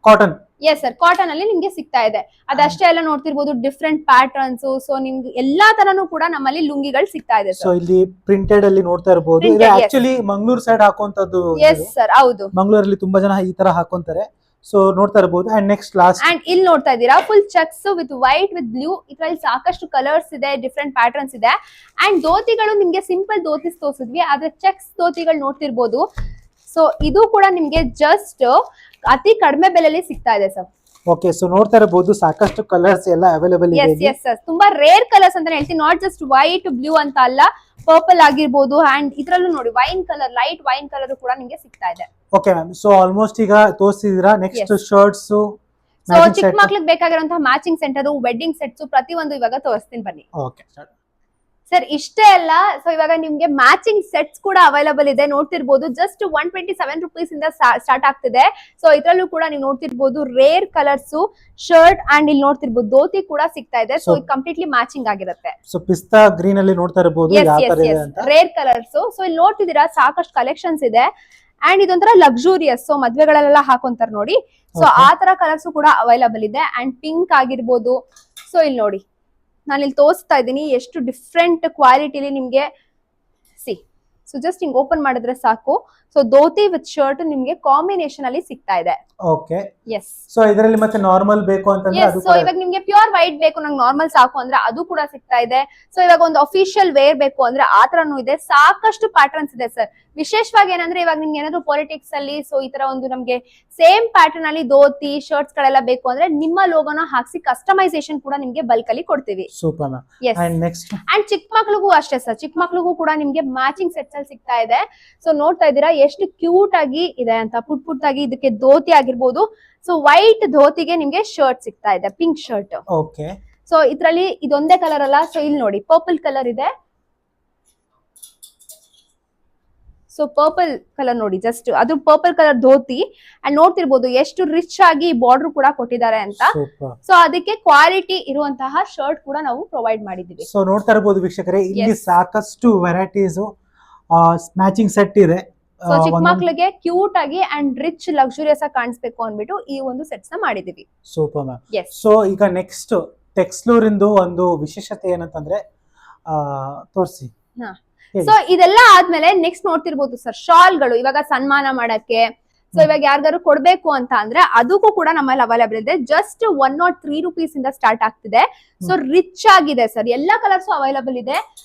S2: ಕಾಟನ್.
S1: ಎಸ್ ಸರ್, ಕಾಟನ್ ಅಲ್ಲಿ ನಿಮ್ಗೆ ಸಿಗ್ತಾ ಇದೆ. ಅದಷ್ಟೇ ಎಲ್ಲ ನೋಡ್ತಿರ್ಬೋದು, ಡಿಫ್ರೆಂಟ್ ಪ್ಯಾಟರ್ನ್ಸ್. ಸೊ ನಿಮ್ಗೆ ಎಲ್ಲಾ ತರನು ಕೂಡ ನಮ್ಮಲ್ಲಿ ಲುಂಗಿಗಳು ಸಿಗ್ತಾ ಇದೆ.
S2: ಸೊ ಇಲ್ಲಿ ಪ್ರಿಂಟೆಡ್ ಅಲ್ಲಿ ನೋಡ್ತಾ ಇರಬಹುದು. ಇದು ಆಕ್ಚುಲಿ ಮಂಗಳೂರು ಸೈಡ್ ಹಾಕುವಂತದ್ದು.
S1: ಎಸ್ ಸರ್, ಹೌದು,
S2: ಮಂಗಳೂರಲ್ಲಿ ತುಂಬಾ ಜನ ಈ ತರ ಹಾಕೊಂತಾರೆ. ಸೊ ನೋಡ್ತಾ ಇರಬಹುದು. ಅಂಡ್ ನೆಕ್ಸ್ಟ್ ಲಾಸ್ಟ್,
S1: ಅಂಡ್ ಇಲ್ಲಿ ನೋಡ್ತಾ ಇದ್ದೀರಾ full checks with white with blue. ಇದ್ರಲ್ಲಿ ಸಾಕಷ್ಟು ಕಲರ್ಸ್ ಇದೆ, ಡಿಫ್ರೆಂಟ್ ಪ್ಯಾಟರ್ನ್ಸ್ ಇದೆ. ಅಂಡ್ ಧೋತಿಗಳು ನಿಮ್ಗೆ ಸಿಂಪಲ್ ಧೋತಿಸ್ ತೋರಿಸಿದ್ವಿ, ಆದ್ರೆ ಚೆಕ್ಸ್ ಧೋತಿಗಳು ನೋಡ್ತಿರ್ಬೋದು. ಸೊ ಇದು ಕೂಡ ನಿಮ್ಗೆ ಜಸ್ಟ್ ಅತಿ ಕಡಿಮೆ ಬೆಲೆಯಲ್ಲಿ ಸಿಗ್ತಾ ಇದೆ ಸರ್.
S2: ಓಕೆ, ಸೊ ನೋಡ್ತಾ ಇರಬಹುದು ಸಾಕಷ್ಟು ಕಲರ್ಸ್ ಎಲ್ಲ ಅವೈಲೇಬಲ್ ಇದೆ.
S1: ಎಸ್ ಎಸ್, ತುಂಬಾ ರೇರ್ ಕಲರ್ಸ್ ಅಂತ ಹೇಳ್ತೀನಿ. ನಾಟ್ ಜಸ್ಟ್ ವೈಟ್ ಬ್ಲೂ ಅಂತ ಅಲ್ಲ, ಪರ್ಪಲ್ ಆಗಿರ್ಬೋದು. ಅಂಡ್ ಇದ್ರಲ್ಲೂ ನೋಡಿ wine colour, light wine colour ಕೂಡ ನಿಮ್ಗೆ ಸಿಗ್ತಾ ಇದೆ.
S2: ಓಕೆ ಮ್ಯಾಮ್, ಸೊ ಆಲ್ಮೋಸ್ಟ್ ಈಗ ತೋರಿಸಿದೀರಾ. ನೆಕ್ಸ್ಟ್ ಶರ್ಟ್ಸ್,
S1: ಸೊ ಚಿಕ್ಕ ಮಕ್ಳಿಗೆ ಬೇಕಾಗಿರುವಂತಹ ಮ್ಯಾಚಿಂಗ್ ಸೆಂಟರ್, ವೆಡ್ಡಿಂಗ್ ಸೆಟ್ಸ್ ಪ್ರತಿಯೊಂದು ಇವಾಗ ತೋರಿಸ್ತೀನಿ ಬನ್ನಿ.
S2: ಓಕೆ
S1: ಸರ್, ಇಷ್ಟೇ ಅಲ್ಲ, ಸೊ ಇವಾಗ ನಿಮ್ಗೆ ಮ್ಯಾಚಿಂಗ್ ಸೆಟ್ಸ್ ಕೂಡ ಅವೈಲಬಲ್ ಇದೆ. ನೋಡ್ತಿರ್ಬೋದು ಜಸ್ಟ್ 127 ರುಪೀಸ್ ಇಂದ ಸ್ಟಾರ್ಟ್ ಆಗ್ತಿದೆ. ಸೊ ಇದ್ರಲ್ಲೂ ಕೂಡ ನೀವು ನೋಡ್ತಿರ್ಬೋದು ರೇರ್ ಕಲರ್ಸ್ ಶರ್ಟ್ ಅಂಡ್ ಇಲ್ಲಿ ನೋಡ್ತಿರ್ಬೋದು ಧೋತಿ ಕೂಡ ಸಿಗ್ತಾ ಇದೆ. ಸೊ ಇದು ಕಂಪ್ಲೀಟ್ಲಿ ಮ್ಯಾಚಿಂಗ್ ಆಗಿರುತ್ತೆ.
S2: ಸೊ ಪಿಸ್ತಾ ಗ್ರೀನ್ ಅಲ್ಲಿ ನೋಡ್ತಾ ಇರಬಹುದು ಯಾವ ತರ ಇದೆ ಅಂತ.
S1: Rare colours. ಸೊ ಇಲ್ಲಿ ನೋಡ್ತಿದ್ದೀರಾ ಸಾಕಷ್ಟು ಕಲೆಕ್ಷನ್ಸ್ ಇದೆ. ಅಂಡ್ ಇದೊಂಥರ ಲಕ್ಸುರಿಯಸ್, ಸೊ ಮದ್ವೆಗಳೆಲ್ಲ ಹಾಕೊಂತಾರ ನೋಡಿ. ಸೊ ಆ ತರ ಕಲರ್ಸ್ ಕೂಡ ಅವೈಲಬಲ್ ಇದೆ. ಅಂಡ್ ಪಿಂಕ್ ಆಗಿರ್ಬೋದು. ಸೊ ಇಲ್ಲಿ ನೋಡಿ, ನಾನು ಇಲ್ಲಿ ತೋರಿಸ್ತಾ ಇದ್ದೀನಿ ಎಷ್ಟು ಡಿಫ್ರೆಂಟ್ ಕ್ವಾಲಿಟಿಲಿ ನಿಮ್ಗೆ ಸಿ. ಸೊ ಜಸ್ಟ್ ಹಿಂಗ್ ಓಪನ್ ಮಾಡಿದ್ರೆ ಸಾಕು. ಸೊ ಧೋತಿ ವಿತ್ ಶರ್ಟ್ ನಿಮ್ಗೆ ಕಾಂಬಿನೇಷನ್ ಅಲ್ಲಿ ಸಿಗ್ತಾ ಇದೆ.
S2: Okay,
S1: yes.
S2: ಸೊ ಇದರಲ್ಲಿ ಮತ್ತೆ ನಾರ್ಮಲ್ ಬೇಕು ಅಂತಂದ್ರೆ ಅದು
S1: ಸೊ ಇವಾಗ ನಿಮ್ಗೆ ಪ್ಯೂರ್ ವೈಟ್ ಬೇಕು, ನಂಗೆ ನಾರ್ಮಲ್ ಸಾಕು ಅಂದ್ರೆ ಅದು ಕೂಡ ಸಿಗ್ತಾ ಇದೆ. ಸೊ ಇವಾಗ ಒಂದು ಅಫಿಷಿಯಲ್ ವೇರ್ ಬೇಕು ಅಂದ್ರೆ ಆ ತರನು ಇದೆ. ಸಾಕಷ್ಟು ಪ್ಯಾಟರ್ನ್ಸ್ ಇದೆ ಸರ್. ವಿಶೇಷವಾಗಿ ಏನಂದ್ರೆ ಇವಾಗ ನಿಮ್ಗೆ ಏನಾದ್ರು ಪಾಲಿಟಿಕ್ಸ್ ಅಲ್ಲಿ ಸೊ ಈ ತರ ಒಂದು ನಮ್ಗೆ ಸೇಮ್ ಪ್ಯಾಟರ್ನ್ ಅಲ್ಲಿ ಧೋತಿ ಶರ್ಟ್ಸ್ ಗಳೆಲ್ಲ ಬೇಕು ಅಂದ್ರೆ ನಿಮ್ಮ ಲೋಗೋನ ಹಾಕ್ಸಿ ಕಸ್ಟಮೈಸೇಷನ್ ಕೂಡ ನಿಮ್ಗೆ ಬಲ್ಕ್ ಅಲ್ಲಿ ಕೊಡ್ತೀವಿ.
S2: Super ma'am. And next,
S1: and ಚಿಕ್ಕ ಮಕ್ಳಿಗೂ ಅಷ್ಟೇ ಸರ್, ಚಿಕ್ಕ ಮಕ್ಳಿಗೂ ಕೂಡ ನಿಮ್ಗೆ ಮ್ಯಾಚಿಂಗ್ ಸೆಟ್ಸ್ ಅಲ್ಲಿ ಸಿಗ್ತಾ ಇದೆ. ಸೊ ನೋಡ್ತಾ ಇದ್ದೀರಾ ಎಷ್ಟು ಕ್ಯೂಟ್ ಆಗಿ ಇದೆ ಅಂತ. ಪುಟ್ ಪುಟ್ಟಾಗಿ ಇದಕ್ಕೆ ಧೋತಿ ಆಗಿರ್ಬೋದು. ಸೊ ವೈಟ್ ಧೋತಿಗೆ ನಿಮ್ಗೆ ಶರ್ಟ್ ಸಿಗ್ತಾ ಇದೆ, ಪಿಂಕ್ ಶರ್ಟ್.
S2: ಓಕೆ,
S1: ಸೊ ಇದ್ರಲ್ಲಿ ಇದೊಂದೇ ಕಲರ್ ಅಲ್ಲ. ಸೊ ಇಲ್ಲಿ ನೋಡಿ ಪರ್ಪಲ್ ಕಲರ್ ಇದೆ. ಸೊ ಪರ್ಪಲ್ ಕಲರ್ ನೋಡಿ, ಜಸ್ಟ್ ಅದು ಪರ್ಪಲ್ ಕಲರ್ ಧೋತಿ. ಅಂಡ್ ನೋಡ್ತಿರ್ಬೋದು ಎಷ್ಟು ರಿಚ್ ಆಗಿ ಬಾರ್ಡರ್ ಕೂಡ ಕೊಟ್ಟಿದ್ದಾರೆ ಅಂತ. ಸೊ ಅದಕ್ಕೆ ಕ್ವಾಲಿಟಿ ಇರುವಂತಹ ಶರ್ಟ್ ಕೂಡ ನಾವು ಪ್ರೊವೈಡ್ ಮಾಡಿದೀವಿ.
S2: ಸೊ ನೋಡ್ತಾ ಇರಬಹುದು ವೀಕ್ಷಕರೇ, ಇಲ್ಲಿ ಸಾಕಷ್ಟು ವೆರೈಟೀಸ್ ಮ್ಯಾಚಿಂಗ್ ಸೆಟ್ ಇದೆ.
S1: ಸೊ ಚಿಕ್ಕ ಮಕ್ಳಿಗೆ ಕ್ಯೂಟ್ ಆಗಿ ಅಂಡ್ ರಿಚ್ ಲಕ್ಸುರಿಯಸ್ ಆಗಿ ಕಾಣಿಸ್ಬೇಕು ಅಂದ್ಬಿಟ್ಟು ಈ ಒಂದು ಸೆಟ್ಸ್ ನ ಮಾಡಿದೀವಿ.
S2: Super ma'am. ಸೊ ಈಗ ನೆಕ್ಸ್ಟ್ ಟೆಕ್ಸ್ಲೂರಿಂದು ಒಂದು ವಿಶೇಷತೆ ಏನಂತಂದ್ರೆ ತೋರಿಸಿ.
S1: ಸೊ ಇದೆಲ್ಲ ಆದ್ಮೇಲೆ ನೆಕ್ಸ್ಟ್ ನೋಡ್ತಿರ್ಬೋದು ಸರ್ ಶಾಲ್ಗಳು. ಇವಾಗ ಸನ್ಮಾನ ಮಾಡಕ್ಕೆ, ಸೊ ಇವಾಗ ಯಾರಿಗಾರು ಕೊಡ್ಬೇಕು ಅಂತ ಅಂದ್ರೆ ಅದಕ್ಕೂ ಕೂಡ ನಮ್ಮಲ್ಲಿ ಅವೈಲೇಬಲ್ ಇದೆ. ಜಸ್ಟ್ 103 ರುಪೀಸ್ ಇಂದ ಸ್ಟಾರ್ಟ್ ಆಗ್ತಿದೆ. ಸೊ ರಿಚ್ ಆಗಿದೆ ಸರ್, ಎಲ್ಲಾ ಕಲರ್ಸ್ ಅವೈಲೇಬಲ್ ಇದೆ.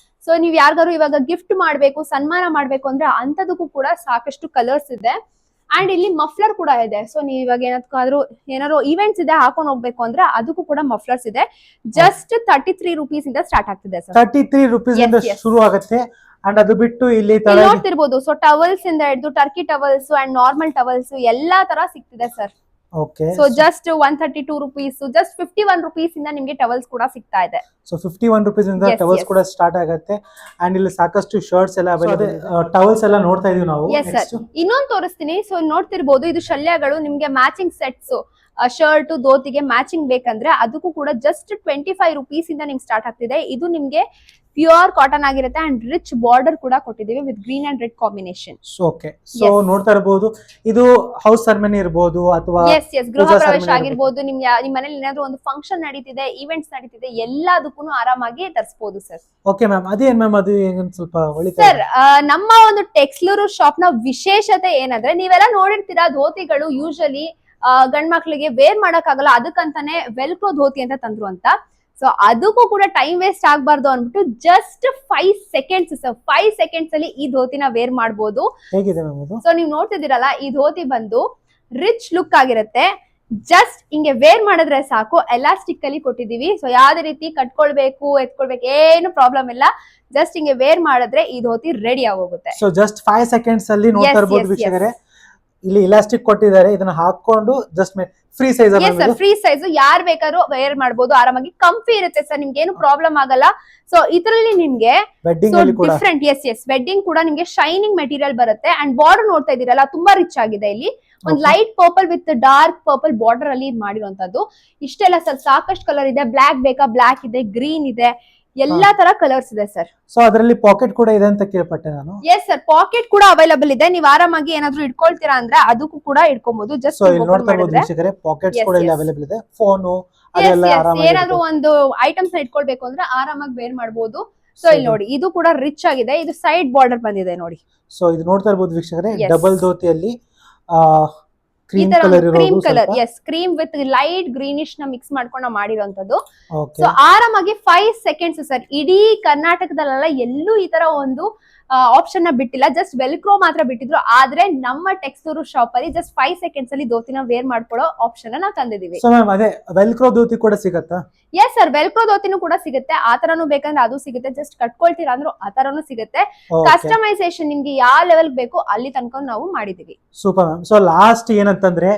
S1: ಸೊ ನೀವ್ ಯಾರಿಗಾರು ಇವಾಗ ಗಿಫ್ಟ್ ಮಾಡ್ಬೇಕು, ಸನ್ಮಾನ ಮಾಡ್ಬೇಕು ಅಂದ್ರೆ ಅಂತದಕ್ಕೂ ಕೂಡ ಸಾಕಷ್ಟು ಕಲರ್ಸ್ ಇದೆ. ಅಂಡ್ ಇಲ್ಲಿ ಮಫ್ಲರ್ ಕೂಡ ಇದೆ. ಸೊ ನೀವ್ ಇವಾಗ ಏನಾದ್ರು ಇವೆಂಟ್ಸ್ ಇದೆ ಹಾಕೊಂಡ್ ಹೋಗ್ಬೇಕು ಅಂದ್ರೆ ಅದಕ್ಕೂ ಕೂಡ ಮಫ್ಲರ್ಸ್ ಇದೆ. ಜಸ್ಟ್ 33 ರುಪೀಸ್ ಇಂದ ಸ್ಟಾರ್ಟ್ ಆಗ್ತಿದೆ ಸರ್.
S2: 33 ರುಪೀಸ್ ಇಂದ ಶುರು ಆಗುತ್ತೆ. ಅಂಡ್ ಅದು ಬಿಟ್ಟು ಇಲ್ಲಿ
S1: ನೋಡ್ತಿರ್ಬೋದು. ಸೊ ಟವಲ್ಸ್ ಇಂದ ಹಿಡಿದು Turkey towels and normal towels ಎಲ್ಲಾ ತರ ಸಿಗ್ತಿದೆ sir.
S2: Okay,
S1: so just 132 rupees, just 51 rupees ಇಂದ ನಿಮ್ಗೆ ಟವಲ್ಸ್ ಕೂಡ ಸಿಗ್ತಾ ಇದೆ.
S2: ಸೊ 51 ರುಪೀಸ್ ಇಂದ ಟವಲ್ಸ್ ಕೂಡ ಸ್ಟಾರ್ಟ್ ಆಗುತ್ತೆ. ಅಂಡ್ ಇಲ್ಲಿ ಸಾಕಷ್ಟು ಶರ್ಟ್ಸ್ ಎಲ್ಲ ಅವೈಲೇಬಲ್, ಟವಲ್ಸ್ ಎಲ್ಲ ನೋಡ್ತಾ ಇದೀವಿ ನಾವು.
S1: ಇನ್ನೊಂದು ತೋರಿಸ್ತೀನಿ. ಸೊ ನೋಡ್ತಿರ್ಬೋದು ಇದು ಶಲ್ಯಗಳು ನಿಮ್ಗೆ ಮ್ಯಾಚಿಂಗ್ ಸೆಟ್ಸ್ ಶರ್ಟ್ ಧೋತಿಗೆ ಮ್ಯಾಚಿಂಗ್ ಬೇಕಂದ್ರೆ ಅದಕ್ಕೂ ಕೂಡ ಜಸ್ಟ್ 25 rupees ಇಂದ ನಿಮ್ಗೆ ಸ್ಟಾರ್ಟ್ ಆಗ್ತಿದೆ. ಇದು ನಿಮ್ಗೆ ಪ್ಯೂರ್ ಕಾಟನ್ ಆಗಿರುತ್ತೆ ಅಂಡ್ ರಿಚ್ ಬಾರ್ಡರ್ ಕೂಡ ಕೊಟ್ಟಿದ್ದೀವಿ with green and red combination.
S2: Okay, so ನೋಡ್ತಾ ಇರಬಹುದು ಇದು ಹೌಸ್ ಸೆರೆಮನಿ ಇರಬಹುದು ಅಥವಾ
S1: ಗೃಹ ಪ್ರವೇಶ ಆಗಿರ್ಬೋದು, ನಿಮ್ ಮನೇಲಿ ಏನಾದ್ರು ಒಂದು ಫಂಕ್ಷನ್ ನಡೀತಿದೆ, ಈವೆಂಟ್ಸ್ ನಡೀತಿದೆ, ಎಲ್ಲದಕ್ಕೂ ಆರಾಮಾಗಿ ತರಿಸಬಹುದು ಸರ್.
S2: ಓಕೆ ಮ್ಯಾಮ್, ಅದೇನ್ ಮ್ಯಾಮ್ ಅದು ಸ್ವಲ್ಪ
S1: ಸರ್ ನಮ್ಮ ಒಂದು ಟೆಕ್ಸ್ಲೂರು ಶಾಪ್ ನ ವಿಶೇಷತೆ ಏನಂದ್ರೆ, ನೀವೆಲ್ಲ ನೋಡಿರ್ತೀರಾ ಧೋತಿಗಳು ಯೂಶಲಿ ಗಂಡ್ ಮಕ್ಳಿಗೆ ವೇರ್ ಮಾಡಕ್ ಆಗಲ್ಲ, ಅದಕ್ಕಂತಾನೆ ವೆಲ್ಕ್ರೋ ಧೋತಿ ಅಂತ ತಂದ್ರು ಅಂತ. ಸೊ ಅದಕ್ಕೂ ಕೂಡ ಟೈಮ್ ವೇಸ್ಟ್ ಆಗ್ಬಾರ್ದು ಅನ್ಬಿಟ್ಟು ಜಸ್ಟ್ 5 seconds ಸರ್, 5 seconds ಅಲ್ಲಿ ಈ ಧೋತಿನ ವೇರ್ ಮಾಡ್ಬೋದು. ಸೊ ನೀವು ನೋಡ್ತಿದ್ದೀರಲ್ಲ, ಈ ಧೋತಿ ಬಂದು ರಿಚ್ ಲುಕ್ ಆಗಿರುತ್ತೆ. ಜಸ್ಟ್ ಹಿಂಗೆ ವೇರ್ ಮಾಡಿದ್ರೆ ಸಾಕು, ಎಲಾಸ್ಟಿಕ್ ಅಲ್ಲಿ ಕೊಟ್ಟಿದೀವಿ. ಸೊ ಯಾವ್ದೇ ರೀತಿ ಕಟ್ಕೊಳ್ಬೇಕು ಎತ್ಕೊಳ್ಬೇಕು ಏನು ಪ್ರಾಬ್ಲಮ್ ಇಲ್ಲ. ಜಸ್ಟ್ ಹಿಂಗೆ ವೇರ್ ಮಾಡಿದ್ರೆ ಈ ಧೋತಿ ರೆಡಿ ಆಗೋಗುತ್ತೆ.
S2: ಸೊ ಜಸ್ಟ್ 5 seconds ಅಲ್ಲಿ ನೋಡ್ತಾ ಇರಬಹುದು ವೀಕ್ಷಕರೇ, ಇಲ್ಲಿ ಇಲಾಸ್ಟಿಕ್ ಕೊಟ್ಟಿದ್ದಾರೆ, ಇದನ್ನ ಹಾಕೊಂಡು just free size
S1: sir, free size ಯಾರು ಬೇಕಾದ್ರೂ ವೇರ್ ಮಾಡಬಹುದು, ಆರಾಮಾಗಿ ಕಂಫಿ ಇರುತ್ತೆ ಸರ್, ನಿಮ್ಗೆ ಏನು ಪ್ರಾಬ್ಲಮ್ ಆಗಲ್ಲ. ಸೊ ಇದರಲ್ಲಿ ನಿಮ್ಗೆ ಡಿಫ್ರೆಂಟ್ ವೆಡ್ಡಿಂಗ್ ಕೂಡ ನಿಮ್ಗೆ ಶೈನಿಂಗ್ ಮೆಟೀರಿಯಲ್ ಬರುತ್ತೆ. ಅಂಡ್ ಬಾರ್ಡರ್ ನೋಡ್ತಾ ಇದೀರಲ್ಲ, ತುಂಬಾ ರಿಚ್ ಆಗಿದೆ. ಇಲ್ಲಿ ಒಂದು light purple with dark purple border ಅಲ್ಲಿ ಮಾಡಿರುವಂತದ್ದು. ಇಷ್ಟೆಲ್ಲ ಸರ್ ಸಾಕಷ್ಟು ಕಲರ್ ಇದೆ. ಬ್ಲಾಕ್ ಬೇಕಾ ಬ್ಲಾಕ್ ಇದೆ, ಗ್ರೀನ್ ಇದೆ, ಎಲ್ಲಾ ತರ ಕಲರ್ಸ್ ಇದೆ ಸರ್.
S2: ಸೊ ಅದರಲ್ಲಿ ಪಾಕೆಟ್ ಕೂಡ ಇದೆ ಅಂತ ಕೇಳ್ಪಟ್ಟೆ ನಾನು.
S1: ಎಸ್ ಸರ್, ಪಾಕೆಟ್ ಕೂಡ ಅವೈಲಬಲ್ ಇದೆ. ನೀವು ಆರಾಮಾಗಿ ಏನಾದ್ರು ಇಟ್ಕೊಳ್ತೀರಾ ಅಂದ್ರೆ ಅದಕ್ಕೂ ಕೂಡ ಇಟ್ಕೊಬಹುದು. ಜಸ್ಟ್
S2: ನೋಡ್ತಾ ಇರಬಹುದು ವೀಕ್ಷಕರೇ, ಪಾಕೆಟ್ಸ್ ಕೂಡ ಇಲ್ಲಿ ಅವೈಲಬಲ್ ಇದೆ. ಫೋನ್
S1: ಏನಾದ್ರು ಒಂದು ಐಟಮ್ಸ್ ನ ಇಟ್ಕೊಳ್ಬೇಕು ಅಂದ್ರೆ ಆರಾಮಾಗಿ ವೇರ್ ಮಾಡಬಹುದು. ಸೊ ಇಲ್ಲಿ ನೋಡಿ, ಇದು ಕೂಡ ರಿಚ್ ಆಗಿದೆ. ಇದು ಸೈಡ್ ಬಾರ್ಡರ್ ಬಂದಿದೆ ನೋಡಿ.
S2: ಸೊ ಇದು ನೋಡ್ತಾ ಇರಬಹುದು ವೀಕ್ಷಕರೇ, ಡಬಲ್ ಧೋತಿಯಲ್ಲಿ
S1: cream colour, cream with light greenish ನ ಮಿಕ್ಸ್ ಮಾಡ್ಕೊಂಡು ಮಾಡಿರೋಂಥದ್ದು. ಸೊ ಆರಾಮಾಗಿ 5 seconds ಸರ್. ಇಡೀ ಕರ್ನಾಟಕದಲ್ಲೆಲ್ಲ ಎಲ್ಲೂ ಈ ತರ ಒಂದು ಆಪ್ಷನ್ ನ ಬಿಟ್ಟಿಲ್ಲ. ಜಸ್ಟ್ ವೆಲ್ಕ್ರೋ ಮಾತ್ರ ಬಿಟ್ಟಿದ್ರು. ಆದ್ರೆ ನಮ್ಮ ಟೆಕ್ಸ್ಟೂರು ಶಾಪ್ ಅಲ್ಲಿ ಜಸ್ಟ್ 5 seconds ಅಲ್ಲಿ ಧೋತಿನ ವೇರ್ ಮಾಡ್ಕೊಳ್ಳೋ ಆಪ್ಷನ್ ನಾವು ತಂದಿದೀವಿ.
S2: ಸೊ ಮ್ಯಾಮ್, ಅದೇ ವೆಲ್ಕ್ರೋ ಧೋತಿ ಕೂಡ ಸಿಗುತ್ತಾ?
S1: ಎಸ್ ಸರ್, ವೆಲ್ಕ್ರೋ ಧೋತಿನೂ ಕೂಡ ಸಿಗುತ್ತೆ. ಆ ತರನು ಬೇಕಂದ್ರೆ ಅದು ಸಿಗುತ್ತೆ. ಜಸ್ಟ್ ಕಟ್ಕೊಳ್ತೀರಾ ಅಂದ್ರೂ ಆ ತರನು ಸಿಗುತ್ತೆ. ಕಸ್ಟಮೈಸೇಷನ್ ನಿಮ್ಗೆ ಯಾವ ಲೆವೆಲ್ ಬೇಕು ಅಲ್ಲಿ ತನಕ ನಾವು ಮಾಡಿದೀವಿ.
S2: Super ma'am. ಸೊ ಲಾಸ್ಟ್ ಏನಂತಂದ್ರೆ,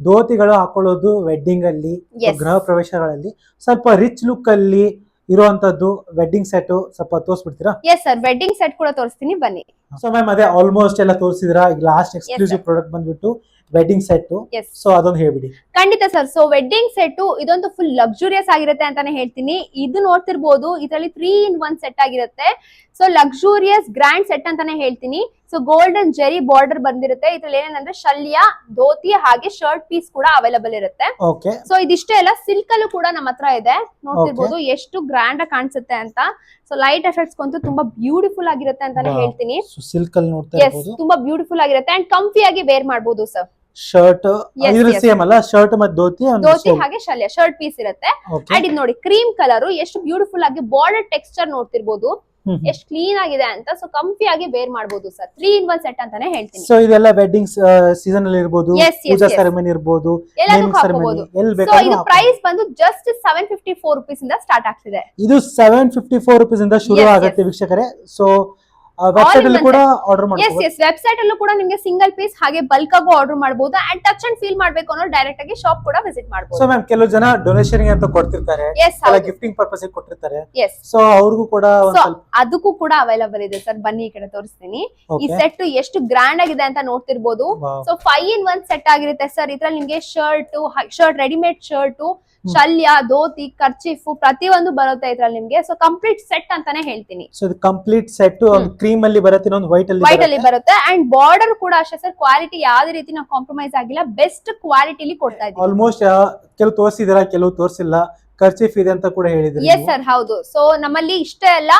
S2: ಧೋತಿಗಳು ಹಾಕೊಳ್ಳೋದು ವೆಡ್ಡಿಂಗ್ ಅಲ್ಲಿ, ಗೃಹ ಪ್ರವೇಶಗಳಲ್ಲಿ ಸ್ವಲ್ಪ ರಿಚ್ ಲುಕ್ ಅಲ್ಲಿ ಇರುವಂತದ್ದು ವೆಡ್ಡಿಂಗ್ ಸೆಟ್ ಸ್ವಲ್ಪ ತೋರಿಸ್ಬಿಡ್ತೀರಾ?
S1: ಎಸ್ ಸರ್, ವೆಡ್ಡಿಂಗ್ ಸೆಟ್ ಕೂಡ ತೋರಿಸ್ತೀನಿ, ಬನ್ನಿ.
S2: ಸೊ ಮ್ಯಾಮ್, ಅದೇ ಆಲ್ಮೋಸ್ಟ್ ಎಲ್ಲ ತೋರಿಸಿದ್ರಾ. ಈಗ ಲಾಸ್ಟ್ ಎಕ್ಸ್ಕ್ಲೂಸಿವ್ ಪ್ರಾಡಕ್ಟ್ ಬಂದ್ಬಿಟ್ಟು ವೆಡ್ಡಿಂಗ್ ಸೆಟ್. ಸೊ ಅದೊಂದು ಹೇಳ್ಬಿಡಿ.
S1: ಖಂಡಿತ ಸರ್. ಸೊ ವೆಡ್ಡಿಂಗ್ ಸೆಟ್ ಇದೊಂದು ಫುಲ್ ಲಕ್ಸುರಿಯಸ್ ಆಗಿರುತ್ತೆ ಅಂತಾನೆ ಹೇಳ್ತೀನಿ. ಇದು ನೋಡ್ತಿರ್ಬೋದು, ಇದರಲ್ಲಿ 3 in 1 ಸೆಟ್ ಆಗಿರುತ್ತೆ. ಸೊ ಲಕ್ಸುರಿಯಸ್ ಗ್ರ್ಯಾಂಡ್ ಸೆಟ್ ಅಂತಾನೆ ಹೇಳ್ತೀನಿ. ಸೊ ಗೋಲ್ಡನ್ ಜೆರಿ ಬಾರ್ಡರ್ ಬಂದಿರುತ್ತೆ. ಇದ್ರಲ್ಲಿ ಏನಂದ್ರೆ ಶಲ್ಯ, ಧೋತಿ ಹಾಗೆ ಶರ್ಟ್ ಪೀಸ್ ಕೂಡ ಅವೈಲಬಲ್ ಇರುತ್ತೆ. ಸೊ ಇದಿಷ್ಟೇ ಎಲ್ಲ ಸಿಲ್ಕ್ ಅಲ್ಲೂ ಕೂಡ ನಮ್ಮ ಹತ್ರ ಇದೆ. ನೋಡ್ತಿರ್ಬೋದು ಎಷ್ಟು ಗ್ರ್ಯಾಂಡ್ ಆಗಿ ಕಾಣಿಸುತ್ತೆ ಅಂತ. ಸೊ ಲೈಟ್ ಎಫೆಕ್ಟ್ಸ್ ಕೊಂತು ತುಂಬಾ ಬ್ಯೂಟಿಫುಲ್ ಆಗಿರುತ್ತೆ ಅಂತಾನೆ ಹೇಳ್ತೀನಿ.
S2: ಸಿಲ್ಕ್ ಅಲ್ಲಿ ನೋಡ್ತಾ ಇರಬಹುದು,
S1: ತುಂಬಾ ಬ್ಯೂಟಿಫುಲ್ ಆಗಿರುತ್ತೆ ಅಂಡ್ ಕಂಫಿ ಆಗಿ ವೇರ್ ಮಾಡಬಹುದು ಸರ್.
S2: ಶರ್ಟ್ ಸೇಮ್ ಅಲ್ಲ, ಶರ್ಟ್ ಮತ್ತೆ ಧೋತಿ
S1: ಹಾಗೆ ಶಲ್ಯ ಶರ್ಟ್ ಪೀಸ್ ಇರುತ್ತೆ. ಅಂಡ್ ಇದು ನೋಡಿ, ಕ್ರೀಮ್ ಕಲರ್ ಎಷ್ಟು ಬ್ಯೂಟಿಫುಲ್ ಆಗಿ ಬಾರ್ಡರ್ ಟೆಕ್ಸ್ಚರ್ ನೋಡ್ತಿರ್ಬೋದು, ಎಷ್ಟು ಕ್ಲೀನ್ ಆಗಿದೆ ಅಂತ. ಸೊ ಕಂಫಿ ಆಗಿ ವೇರ್ ಮಾಡಬಹುದು ಸರ್. 3 in 1 ಸೆಟ್ ಅಂತಾನೆ ಹೇಳ್ತೀನಿ.
S2: ಸೊ ಇದೆಲ್ಲ ವೆಡ್ಡಿಂಗ್ ಸೀಸನ್ ಅಲ್ಲಿ ಇರಬಹುದು, ಪೂಜಾ ಸೆರೆಮನಿ ಇರಬಹುದು, ನೇಮಿಂಗ್ ಸೆರೆಮನಿ ಎಲ್ಲಿ ಬೇಕಾದ್ರೂ.
S1: ಸೊ ಇದು ಪ್ರೈಸ್ ಬಂದು ಜಸ್ಟ್ 754 rupees ಇಂದ ಸ್ಟಾರ್ಟ್ ಆಗ್ತಿದೆ.
S2: ಇದು 754 rupees ಇಂದ ಶುರು ಆಗುತ್ತೆ ವೀಕ್ಷಕರೇ. ಸೊ ವೆಬ್ಸೈಟ್ ಅಲ್ಲಿ ಕೂಡ ಆರ್ಡರ್ ಮಾಡಬಹುದು.
S1: ವೆಬ್ಸೈಟ್ ಅಲ್ಲೂ ಕೂಡ ನಿಮಗೆ ಸಿಂಗಲ್ ಪೀಸ್ ಹಾಗೆ ಬಲ್ಕ್ ಆಗು ಆರ್ಡರ್ ಮಾಡಬಹುದು. ಅಂಡ್ ಟಚ್ ಅಂಡ್ ಫೀಲ್ ಮಾಡಬೇಕು ಅನ್ನೋ ಡೈರೆಕ್ಟ್ ಆಗಿ ಶಾಪ್ ಕೂಡ ವಿಸಿಟ್ ಮಾಡಬಹುದು.
S2: ಸೊ ಮ್ಯಾಮ್, ಕೆಲವು ಜನ ಡೊನೇಷನ್ ಅಂತ ಕೊಡ್ತಿರ್ತಾರೆ, ಗಿಫ್ಟಿಂಗ್ ಪರ್ಪಸ್ ಕೊಟ್ಟಿರ್ತಾರೆ. ಸೊ ಅವ್ರಿಗೂ ಕೂಡ
S1: ಅದಕ್ಕೂ ಕೂಡ ಅವೈಲಬಲ್ ಇದೆ ಸರ್. ಬನ್ನಿ ಈ ಕಡೆ ತೋರಿಸ್ತೀನಿ. ಈ ಸೆಟ್ ಎಷ್ಟು ಗ್ರ್ಯಾಂಡ್ ಆಗಿದೆ ಅಂತ ನೋಡ್ತಿರ್ಬೋದು. ಸೊ 5 in 1 ಸೆಟ್ ಆಗಿರುತ್ತೆ ಸರ್. ಇದ್ರಲ್ಲಿ ನಿಮ್ಗೆ ಶರ್ಟ್ ರೆಡಿಮೇಡ್ ಶರ್ಟ್, ಶಲ್ಯ, ಧೋತಿ, ಕರ್ಚೀಫ್ ಪ್ರತಿಯೊಂದು ಬರುತ್ತೆ ಇದ್ರಲ್ಲಿ ನಿಮ್ಗೆ. ಸೊ ಕಂಪ್ಲೀಟ್ ಸೆಟ್ ಅಂತಾನೆ ಹೇಳ್ತೀನಿ.
S2: ಸೊ ಇದು ಕಂಪ್ಲೀಟ್ ಸೆಟ್ ಕ್ರೀಮ್ ಅಲ್ಲಿ ಬರುತ್ತೆ, ಇನ್ನೊಂದು ವೈಟ್ ಅಲ್ಲಿ
S1: ಬರುತ್ತೆ. ಅಂಡ್ ಬಾರ್ಡರ್ ಕೂಡ ಅಷ್ಟೇ ಸರ್, ಕ್ವಾಲಿಟಿ ಯಾವ್ದೇ ರೀತಿ ನಾವು ಕಾಂಪ್ರಮೈಸ್ ಆಗಿಲ್ಲ, ಬೆಸ್ಟ್ ಕ್ವಾಲಿಟಿಲಿ ಕೊಡ್ತಾ ಇದ್ದೀವಿ.
S2: ಆಲ್ಮೋಸ್ಟ್ ಕೆಲವು ತೋರಿಸಿದಿರಾ, ಕೆಲವು ತೋರಿಸಿಲ್ಲ. ಕರ್ಚೀಫ್ ಇದೆ ಅಂತ ಕೂಡ ಹೇಳಿದ್ರಿ.
S1: ಎಸ್ ಸರ್, ಹೌದು. ಸೊ ನಮ್ಮಲ್ಲಿ ಇಷ್ಟೇ ಅಲ್ಲ,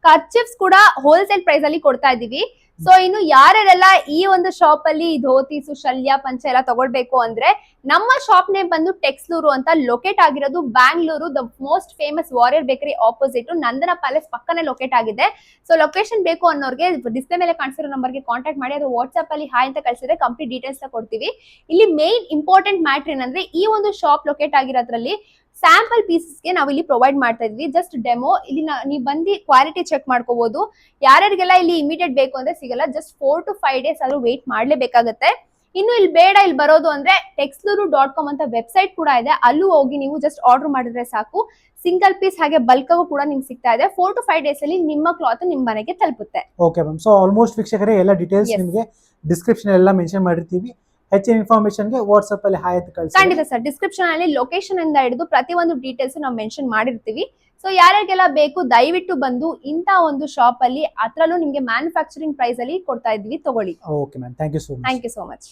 S1: ಕರ್ಚೀಫ್ಸ್ ಕೂಡ ಹೋಲ್ಸೇಲ್ ಪ್ರೈಸ್ ಅಲ್ಲಿ ಕೊಡ್ತಾ ಇದೀವಿ. ಸೊ ಇನ್ನು ಯಾರ್ಯಾರೆಲ್ಲ ಈ ಒಂದು ಶಾಪ್ ಅಲ್ಲಿ ಧೋತೀಸು, ಶಲ್ಯ, ಪಂಚ ಎಲ್ಲ ತಗೊಳ್ಬೇಕು ಅಂದ್ರೆ ನಮ್ಮ ಶಾಪ್ ನೇಮ್ ಬಂದು ಟೆಕ್ಸ್ಲೂರು ಅಂತ ಲೊಕೇಟ್ ಆಗಿರೋದು Bangalore, the most famous Warrior Bakery opposite Nandana palace ಪಕ್ಕನೆ ಲೊಕೇಟ್ ಆಗಿದೆ. ಸೊ ಲೊಕೇಶನ್ ಬೇಕು ಅನ್ನೋರ್ಗೆ ಡಿಸ್ಪ್ಲೇ ಮೇಲೆ ಕಾಣಿಸಿರೋ ನಂಬರ್ಗೆ ಕಾಂಟ್ಯಾಕ್ಟ್ ಮಾಡಿ, ಅದು ವಾಟ್ಸ್ಆಪ್ ಅಲ್ಲಿ ಹಾಯ್ ಅಂತ ಕಳಿಸಿದ್ರೆ ಕಂಪ್ಲೀಟ್ ಡೀಟೇಲ್ಸ್ ಕೊಡ್ತೀವಿ. ಇಲ್ಲಿ ಮೇನ್ ಇಂಪಾರ್ಟೆಂಟ್ ಮ್ಯಾಟರ್ ಏನಂದ್ರೆ, ಈ ಒಂದು ಶಾಪ್ ಲೊಕೇಟ್ ಆಗಿರೋದ್ರಲ್ಲಿ ಸ್ಯಾಂಪಲ್ ಪೀಸಸ್ಗೆ ನಾವು ಇಲ್ಲಿ ಪ್ರೊವೈಡ್ ಮಾಡ್ತಾ ಇದ್ವಿ. Just demo. ಇಲ್ಲಿ ನೀವು ಬಂದು ಕ್ವಾಲಿಟಿ ಚೆಕ್ ಮಾಡ್ಕೋಬಹುದು. ಯಾರ್ಯಾರಿಗೆಲ್ಲ ಇಲ್ಲಿ ಇಮಿಡಿಯೇಟ್ ಬೇಕು ಅಂದ್ರೆ ಸಿಗಲ್ಲ. ಜಸ್ಟ್ 4 to 5 days ಆದ್ರೂ ವೇಟ್ ಮಾಡ್ಲೇಬೇಕಾಗತ್ತೆ. ಇನ್ನು ಇಲ್ಲಿ ಬೇಡ ಇಲ್ಲಿ ಬರೋದು ಅಂದ್ರೆ texluru.com ಅಂತ ವೆಬ್ಸೈಟ್ ಕೂಡ ಇದೆ. ಅಲ್ಲೂ ಹೋಗಿ ನೀವು ಜಸ್ಟ್ ಆರ್ಡರ್ ಮಾಡಿದ್ರೆ ಸಾಕು. ಸಿಂಗಲ್ ಪೀಸ್ ಹಾಗೆ ಬಲ್ಕ್ ಕೂಡ ನಿಮ್ಗೆ ಸಿಗ್ತಾ ಇದೆ. 4 to 5 days ಅಲ್ಲಿ ನಿಮ್ಮ ಕ್ಲಾತ್ ನಿಮ್ ಮನೆಗೆ ತಲುಪುತ್ತೆ.
S2: Okay ma'am. ಸೊ ಆಲ್ಮೋಸ್ಟ್ ವೀಕ್ಷಕರೇ ಎಲ್ಲ ಡೀಟೇಲ್ಸ್ ನಿಮಗೆ ಡಿಸ್ಕ್ರಿಪ್ಷನ್ ಎಲ್ಲ ಮೆನ್ಷನ್ ಮಾಡಿರ್ತೀವಿ. ಹೆಚ್ಚಿನ ಇನ್ಫಾರ್ಮೇಶನ್ ಗೆ ವಾಟ್ಸ್ಆಪ್ ಅಲ್ಲಿ ಹಾಯ್ ಅಂತ ಕಳಿಸಿ.
S1: ಖಂಡಿತ ಸರ್, ಡಿಸ್ಕ್ರಿಪ್ಷನ್ ಅಲ್ಲಿ ಲೊಕೇಶನ್ ಇಂದ ಹಿಡಿದು ಪ್ರತಿಯೊಂದು ಡೀಟೇಲ್ಸ್ ನಾವು ಮೆನ್ಷನ್ ಮಾಡಿರ್ತೀವಿ. ಸೊ ಯಾರ್ಯಾರಿಗೆಲ್ಲ ಬೇಕು ದಯವಿಟ್ಟು ಬಂದು ಇಂತ ಒಂದು ಶಾಪ್ ಅಲ್ಲಿ ಅದ್ರಲ್ಲೂ ನಿಮ್ಗೆ ಮ್ಯಾನುಫ್ಯಾಕ್ಚರಿಂಗ್ ಪ್ರೈಸ್ ಅಲ್ಲಿ ಕೊಡ್ತಾ ಇದೀವಿ, ತಗೊಳ್ಳಿ.
S2: Okay ma'am, thank you so much.
S1: Thank you so much.